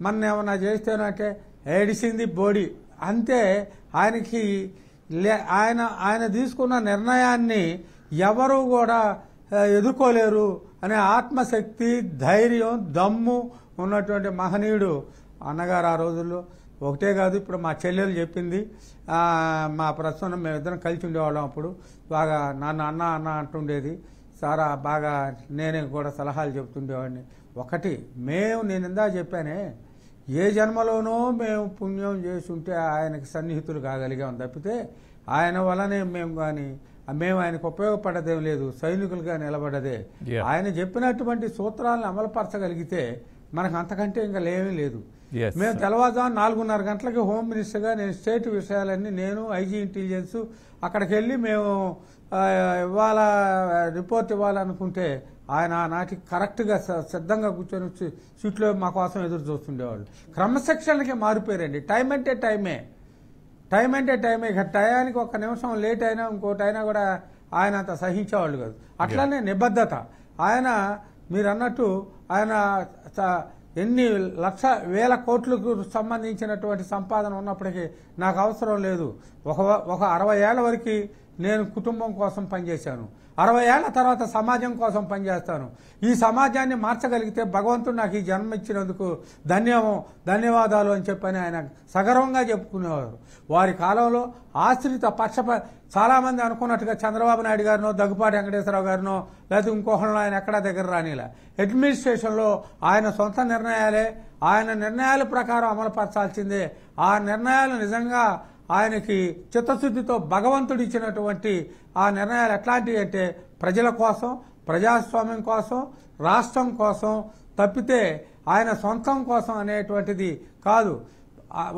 మన ఏమన్నా చేస్తేనంటే ఏడిసింది బోడి అంతే. ఆయనకి ఆయన తీసుకున్న నిర్ణయాన్ని ఎవరు కూడా ఎదుర్కోలేరు అనే ఆత్మశక్తి, ధైర్యం, దమ్ము ఉన్నటువంటి మహనీయుడు అన్నగారు. ఆ రోజుల్లో ఒకటే కాదు, ఇప్పుడు మా చెల్లెలు చెప్పింది, మా ప్రస్తుతం మేమిద్దరం కలిసి ఉండేవాళ్ళం. అప్పుడు బాగా నన్ను అన్న అంటుండేది. సారా బాగా నేనే కూడా సలహాలు చెప్తుండేవాడిని. ఒకటి, నేను ఇందా చెప్పానే, ఏ జన్మలోనో మేము పుణ్యం చేసి ఉంటే ఆయనకి సన్నిహితులు కాగలిగాం తప్పితే ఆయన వల్లనే మేము ఆయనకు ఉపయోగపడదేం లేదు, సైనికులుగా నిలబడదే. ఆయన చెప్పినటువంటి సూత్రాలను అమలుపరచగలిగితే మనకు అంతకంటే ఇంకా లేమీ లేదు. మేము తెల్లవారుజాము 4:30 గంటలకి హోమ్ మినిస్టర్గా నేను స్టేట్ విషయాలన్నీ, నేను ఐజీ ఇంటెలిజెన్స్ అక్కడికి వెళ్ళి మేము రిపోర్ట్ ఇవ్వాలనుకుంటే ఆయన నాటికి కరెక్ట్గా సిద్ధంగా కూర్చొని సీట్లో మా కోసం ఎదురు చూస్తుండేవాళ్ళు. క్రమశిక్షణకి మారిపోయారండి. టైం అంటే టైమే. ఇక టయానికి 1 నిమిషం లేట్ అయినా ఇంకోటి అయినా కూడా ఆయన అంత సహించేవాళ్ళు కాదు. అట్లానే నిబద్ధత. ఆయన మీరు అన్నట్టు ఆయన ఎన్ని వేల కోట్లకు సంబంధించినటువంటి సంపాదన ఉన్నప్పటికీ నాకు అవసరం లేదు, ఒక 60 ఏళ్ల వరకు నేను కుటుంబం కోసం పనిచేశాను, 60 ఏళ్ల తర్వాత సమాజం కోసం పనిచేస్తాను, ఈ సమాజాన్ని మార్చగలిగితే భగవంతుడు నాకు ఈ జన్మ ఇచ్చినందుకు ధన్యవాదాలు అని చెప్పని ఆయన సగర్వంగా చెప్పుకునేవారు. వారి కాలంలో ఆశ్రిత చాలా మంది అనుకున్నట్టుగా చంద్రబాబు నాయుడు గారినో, దగ్గుపాటి వెంకటేశ్వరరావు గారినో, లేకపోతే ఇంకొకరినో ఆయన ఎక్కడా దగ్గర రానిలా. అడ్మినిస్ట్రేషన్లో ఆయన సొంత నిర్ణయాలే, ఆయన నిర్ణయాల ప్రకారం అమలుపరచాల్సిందే. ఆ నిర్ణయాలు నిజంగా ఆయనకి చిత్తశుద్ధితో భగవంతుడు ఇచ్చినటువంటి ఆ నిర్ణయాలు ఎట్లాంటివి అంటే ప్రజల కోసం, ప్రజాస్వామ్యం కోసం, రాష్ట్రం కోసం తప్పితే ఆయన సొంతం కోసం అనేటువంటిది కాదు.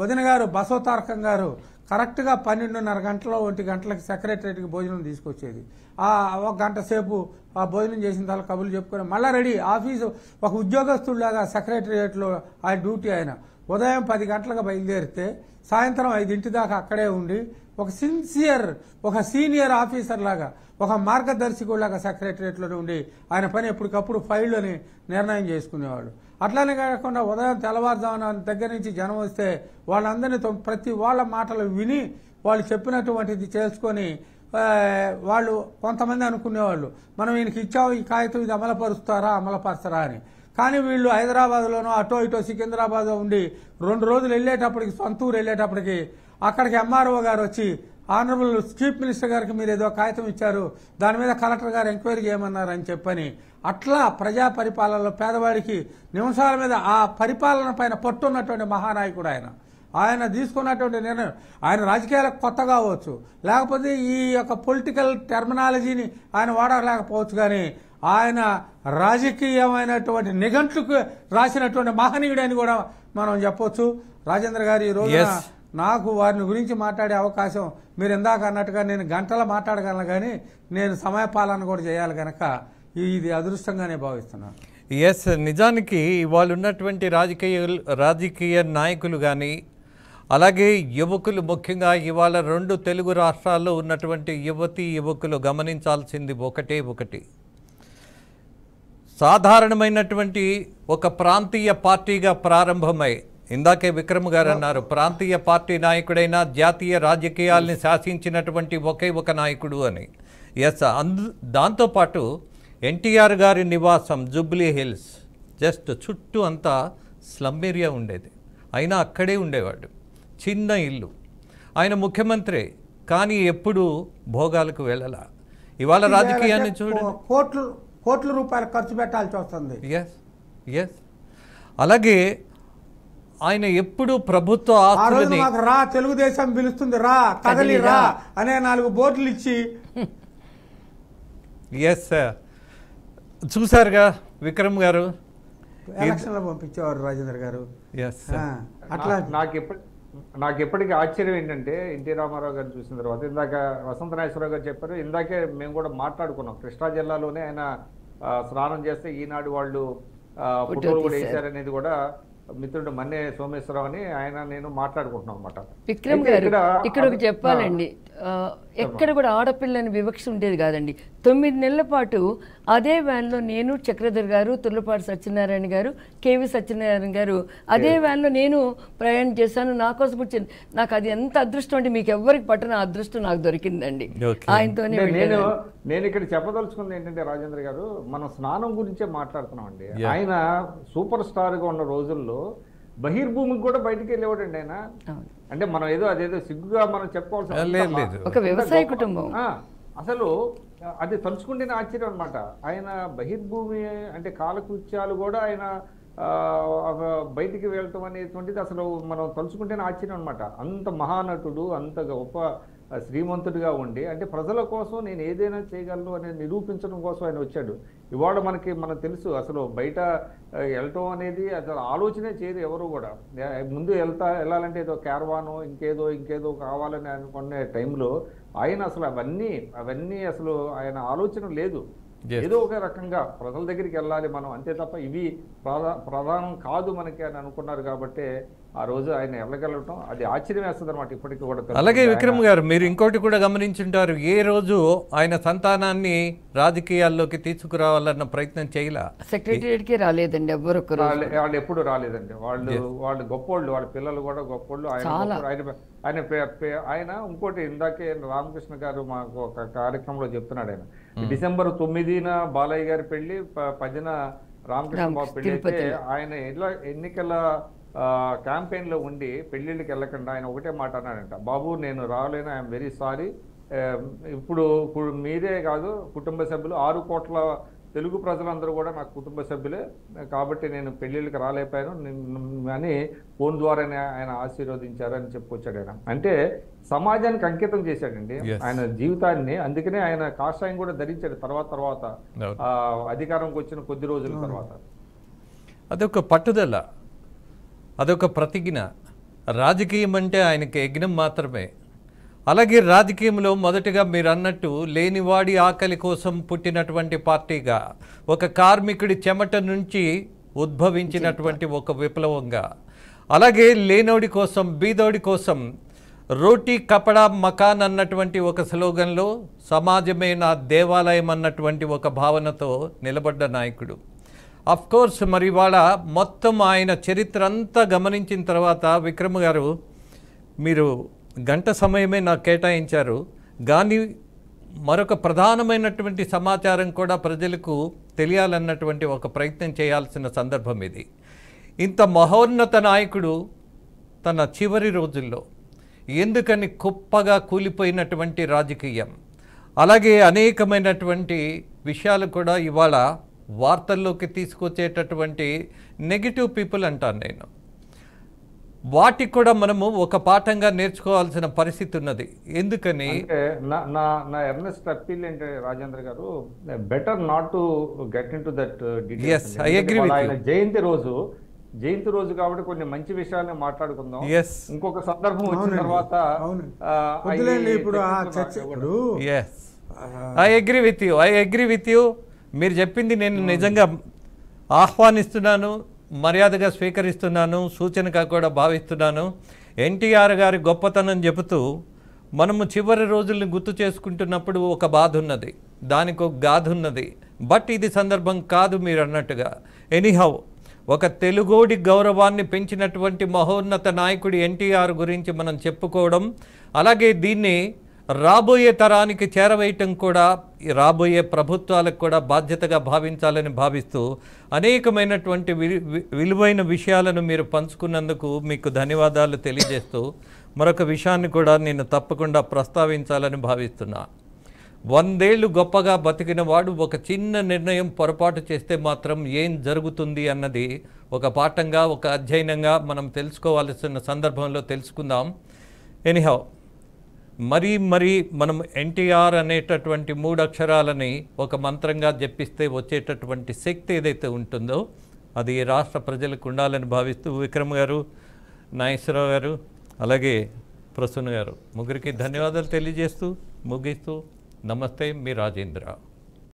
వదిన గారు బసవతారకం గారు కరెక్ట్గా 12:30 గంటలో 1 గంటలకి సెక్రటరీకి భోజనం తీసుకొచ్చేది. 1 గంట సేపు ఆ భోజనం చేసిన తర్వాత కబుర్లు చెప్పుకొని మళ్ళీ రెడీ ఆఫీసు. ఒక ఉద్యోగస్తుడిలాగా సెక్రటరియట్లో ఆయన డ్యూటీ. ఆయన ఉదయం 10 గంటలకు బయలుదేరితే సాయంత్రం 5 దాకా అక్కడే ఉండి ఒక సీనియర్ ఆఫీసర్ లాగా, ఒక మార్గదర్శకులాగా సెక్రటరియట్లోనే ఉండి ఆయన పని ఎప్పటికప్పుడు ఫైళ్ళని నిర్ణయం చేసుకునేవాడు. అట్లానే కాకుండా ఉదయం తెల్లవారుజామున దగ్గర నుంచి జనం వస్తే వాళ్ళందరినీ ప్రతి వాళ్ళ మాటలు విని వాళ్ళు చెప్పినటువంటిది చేసుకొని వాళ్ళు కొంతమంది అనుకునేవాళ్ళు మనం ఈయనకి ఇచ్చాం ఈ కాగితం ఇది అమలుపరుస్తారా అని. కానీ వీళ్ళు హైదరాబాద్లోనో అటో ఇటో సికింద్రాబాద్ ఉండి 2 రోజులు వెళ్ళేటప్పటికి సొంత ఊరు వెళ్ళేటప్పటికి అక్కడికి ఎంఆర్ఓ గారు వచ్చి ఆనరబుల్ చీఫ్ మినిస్టర్ గారికి మీరు ఏదో కాగితం ఇచ్చారు దాని మీద కలెక్టర్ గారు ఎంక్వైరీ చేయమన్నారని చెప్పని అట్లా ప్రజా పరిపాలనలో పేదవాడికి నిమిషాల మీద ఆ పరిపాలన పైన పట్టున్నటువంటి మహానాయకుడు ఆయన తీసుకున్నటువంటి నిర్ణయం. ఆయన రాజకీయాలకు కొత్త కావచ్చు, లేకపోతే ఈ యొక్క పొలిటికల్ టెర్మినాలజీని ఆయన వాడలేకపోవచ్చు, కానీ ఆయన రాజకీయమైనటువంటి నిఘంటుకు రాసినటువంటి మహనీయుడని కూడా మనం చెప్పొచ్చు. రాజేంద్ర గారు ఈ రోజున నాకు వారిని గురించి మాట్లాడే అవకాశం మీరు ఇందాక అన్నట్టుగా నేను గంటల మాట్లాడగలను, కానీ నేను సమయపాలన కూడా చేయాలి కనుక ఇది అదృష్టంగానే భావిస్తున్నాను. ఎస్, నిజానికి ఇవాళ ఉన్నటువంటి రాజకీయ నాయకులు కానీ అలాగే యువకులు, ముఖ్యంగా ఇవాళ 2 తెలుగు రాష్ట్రాల్లో ఉన్నటువంటి యువకులు గమనించాల్సింది ఒకటి, సాధారణమైనటువంటి ఒక ప్రాంతీయ పార్టీగా ప్రారంభమై, ఇందాకే విక్రమ్ గారు అన్నారు, ప్రాంతీయ పార్టీ నాయకుడైన జాతీయ రాజకీయాల్ని శాసించినటువంటి ఒక నాయకుడు అని. ఎస్, దాంతోపాటు ఎన్టీఆర్ గారి నివాసం జూబ్లీ హిల్స్ జస్ట్ చుట్టూ అంతా స్లమ్ ఏరియా ఉండేది, అయినా అక్కడే ఉండేవాడు, చిన్న ఇల్లు. ఆయన ముఖ్యమంత్రి, కానీ ఎప్పుడు భోగాలకు వెళ్ళాల. ఇవాళ రాజకీయాన్ని చూడండి, కోట్ల రూపాయలు ఖర్చు పెట్టాల్సి వస్తుంది. ఎస్, అలాగే ఆయన ఎప్పుడు ప్రభుత్వ ఆస్తులని రా తెలుగుదేశం పిలుస్తుంది రా కదలి రా అనే 4 బోర్డులు ఇచ్చి ఎస్ చూసారుగా విక్రమ్ గారు, ఎలక్షన్లో పంపించేవారు రాజేంద్ర గారు. ఎస్, అట్లా నాకు ఎప్పటికీ ఆశ్చర్యం ఏంటంటే ఎన్టీ రామారావు గారిని చూసిన తర్వాత, ఇందాక వసంత నాగేశ్వరరావు గారు చెప్పారు, ఇందాకే మేము కూడా మాట్లాడుకున్నాం, కృష్ణా జిల్లాలోనే ఆయన స్నానం చేస్తే ఈనాడు వాళ్ళు ఫోటోలు కూడా వేశారనేది కూడా మిత్రుడు మన్నే సోమేశ్వరరావు అని ఆయన నేను మాట్లాడుకుంటున్నాం అనమాట. విక్రమ్ గారు ఇక్కడ ఒక చెప్పాలండి, ఎక్కడ కూడా ఆడపిల్లని వివక్ష ఉండేది కాదండి. 9 నెలల పాటు అదే వ్యాన్లో నేను, చక్రధర్ గారు, తుర్లపాటి సత్యనారాయణ గారు, కేవి సత్యనారాయణ గారు అదే వ్యాన్లో నేను ప్రయాణం చేశాను. నా కోసం వచ్చింది. నాకు అది ఎంత అదృష్టం అంటే మీకు ఎవరికి పట్టిన అదృష్టం నాకు దొరికిందండి. ఆయనతోనే నేను ఇక్కడ చెప్పదలుచుకుంది ఏంటంటే రాజేంద్ర గారు, మనం స్నానం గురించే మాట్లాడుతున్నాం అండి. ఆయన సూపర్ స్టార్ గా ఉన్న రోజుల్లో బహిర్భూమికి కూడా బయటికి వెళ్ళేవాడండి ఆయన. అంటే మనం అదేదో సిగ్గుగా మనం చెప్పుకోవాల్సిన ఒక వ్యవసాయ కుటుంబం. అసలు అది తలుచుకుంటేనే ఆశ్చర్యం అనమాట. ఆయన బహిర్భూమి అంటే కాలకృత్యాలు కూడా ఆయన బయటికి వెళ్ళటం అనేటువంటిది అసలు మనం తలుచుకుంటేనే ఆశ్చర్యం అనమాట. అంత మహానటుడు, అంత గొప్ప శ్రీమంతుడిగా ఉండి, అంటే ప్రజల కోసం నేను ఏదైనా చేయగలను అనేది నిరూపించడం కోసం ఆయన వచ్చాడు. ఇవాళ మనకు తెలుసు, అసలు బయట వెళ్ళటం అనేది అసలు ఆలోచనే చేయదు ఎవరు కూడా. ముందు వెళ్ళాలంటే ఏదో క్యారవానో ఇంకేదో కావాలని అనుకునే టైంలో ఆయన అసలు అవన్నీ అసలు ఆయన ఆలోచన లేదు. ఏదో ఒక రకంగా ప్రజల దగ్గరికి వెళ్ళాలి మనం, అంతే తప్ప ఇవి ప్రధానం కాదు మనకి అని అనుకున్నారు. కాబట్టి ఆ రోజు ఆయన వెళ్ళగలగటం అది ఆశ్చర్యం వేస్తుంది అనమాట ఇప్పటికీ కూడా. అలాగే విక్రమ్ గారు, మీరు ఇంకోటి కూడా గమనించుంటారు, ఏ రోజు ఆయన సంతానాన్ని రాజకీయాల్లోకి తీసుకురావాలన్న ప్రయత్నం చేయలే. సెక్రటరియట్కి రాలేదండి ఎవరు, వాళ్ళు ఎప్పుడు రాలేదండి. వాళ్ళు గొప్పోళ్ళు, వాళ్ళ పిల్లలు కూడా గొప్పోళ్ళు. ఆయన ఇంకోటి ఇందాకే రామకృష్ణ గారు మాకు ఒక కార్యక్రమంలో చెప్తున్నాడు, ఆయన డిసెంబర్ 9న బాలయ్య గారి పెళ్లి, 10న రామకృష్ణ బాబు పెళ్లి అయితే ఆయన ఎన్నికల క్యాంపెయిన్ లో ఉండి పెళ్లిళ్ళకి వెళ్ళకుండా ఆయన ఒకటే మాట అన్నాడంట, బాబు నేను రాలేను, ఐఎమ్ వెరీ సారీ, ఇప్పుడు మీరే కాదు కుటుంబ సభ్యులు 6 కోట్ల తెలుగు ప్రజలందరూ కూడా నాకు కుటుంబ సభ్యులే, కాబట్టి నేను పెళ్లిళ్ళకి రాలేకపోయాను అని ఫోన్ ద్వారానే ఆయన ఆశీర్వదించారు అని చెప్పుకొచ్చాడు ఆయన. అంటే సమాజానికి అంకితం చేశాడండి ఆయన జీవితాన్ని. అందుకనే ఆయన కాషాయం కూడా ధరించాడు తర్వాత అధికారంకి వచ్చిన కొద్ది రోజుల తర్వాత. అదొక పట్టుదల, అదొక ప్రతిజ్ఞ. రాజకీయం అంటే ఆయనకి యజ్ఞం మాత్రమే. అలాగే రాజకీయంలో మొదటగా మీరు అన్నట్టు లేనివాడి ఆకలి కోసం పుట్టినటువంటి పార్టీగా, ఒక కార్మికుడి చెమట నుంచి ఉద్భవించినటువంటి ఒక విప్లవంగా, అలాగే లేనోడి కోసం, బీదోడి కోసం రోటీ కపడా మకాన్ అన్నటువంటి ఒక స్లోగన్లో సమాజమే నా దేవాలయం అన్నటువంటి ఒక భావనతో నిలబడ్డ నాయకుడు. కోర్స్ మరి ఇవాళ మొత్తం ఆయన చరిత్ర అంతా గమనించిన తర్వాత విక్రమ్ గారు, మీరు గంట సమయమే నాకు కేటాయించారు, కానీ మరొక ప్రధానమైనటువంటి సమాచారం కూడా ప్రజలకు తెలియాలన్నటువంటి ఒక ప్రయత్నం చేయాల్సిన సందర్భం ఇది. ఇంత మహోన్నత నాయకుడు తన చివరి రోజుల్లో ఎందుకని కుప్పగా కూలిపోయినటువంటి రాజకీయం, అలాగే అనేకమైనటువంటి విషయాలు కూడా ఇవాళ వార్తల్లోకి తీసుకొచ్చేటటువంటి నెగిటివ్ పీపుల్ అంటాను నేను. వాటికి కూడా మనము ఒక పాఠంగా నేర్చుకోవాల్సిన పరిస్థితి ఉన్నది. ఎందుకని అంటే నా ఎర్నెస్ట్ అప్పీల్ ఏంటంటే రాజేంద్ర గారు, better not to get in to that Yes, I agree with ఆయన జయంతి రోజు కాబట్టి కొన్ని మంచి విషయాలను మాట్లాడుకుందాం. Yes. ఇంకొక సందర్భం వచ్చిన అవునండి. తర్వాత అవును. అవి వదిలేండి ఇప్పుడు ఆ చర్చించుకుందాం. చర్చ ఇప్పుడు yes, I agree with you. మీరు చెప్పింది నేను నిజంగా ఆహ్వానిస్తున్నాను, మర్యాదగా స్వీకరిస్తున్నాను, సూచనగా కూడా భావిస్తున్నాను. ఎన్టీఆర్ గారి గొప్పతనం చెబుతూ మనము చివరి రోజుల్ని గుర్తు చేసుకుంటున్నప్పుడు ఒక బాధ ఉన్నది, దానికి ఒక గాథ ఉన్నది. బట్ ఇది సందర్భం కాదు మీరు అన్నట్టుగా. ఎనీహౌ, ఒక తెలుగోడి గౌరవాన్ని పెంచినటువంటి మహోన్నత నాయకుడి ఎన్టీఆర్ గురించి మనం చెప్పుకోవడం, అలాగే దీన్ని రాబోయే తరానికి చేరవేయటం కూడా రాబోయే ప్రభుత్వాలకు కూడా బాధ్యతగా భావించాలని భావిస్తూ అనేకమైనటువంటి విలువైన విషయాలను మీరు పంచుకున్నందుకు మీకు ధన్యవాదాలు తెలియజేస్తూ మరొక విషయాన్ని కూడా నేను తప్పకుండా ప్రస్తావించాలని భావిస్తున్నా. 100 ఏళ్ళు గొప్పగా బతికిన వాడు ఒక చిన్న నిర్ణయం పొరపాటు చేస్తే మాత్రం ఏం జరుగుతుంది అన్నది ఒక పాఠంగా, ఒక అధ్యయనంగా మనం తెలుసుకోవాల్సిన సందర్భంలో తెలుసుకుందాం. ఎనీహౌ, మరీ మనం ఎన్టీఆర్ అనేటటువంటి 3 అక్షరాలని ఒక మంత్రంగా జపిస్తే వచ్చేటటువంటి శక్తి ఏదైతే ఉంటుందో అది రాష్ట్ర ప్రజలకు ఉండాలని భావిస్తూ విక్రమ్ గారు, నాగేశ్వరరావు గారు, అలాగే ప్రసన్న గారు ముగ్గురికి ధన్యవాదాలు తెలియజేస్తూ ముగిస్తూ నమస్తే, మీ రాజేంద్ర.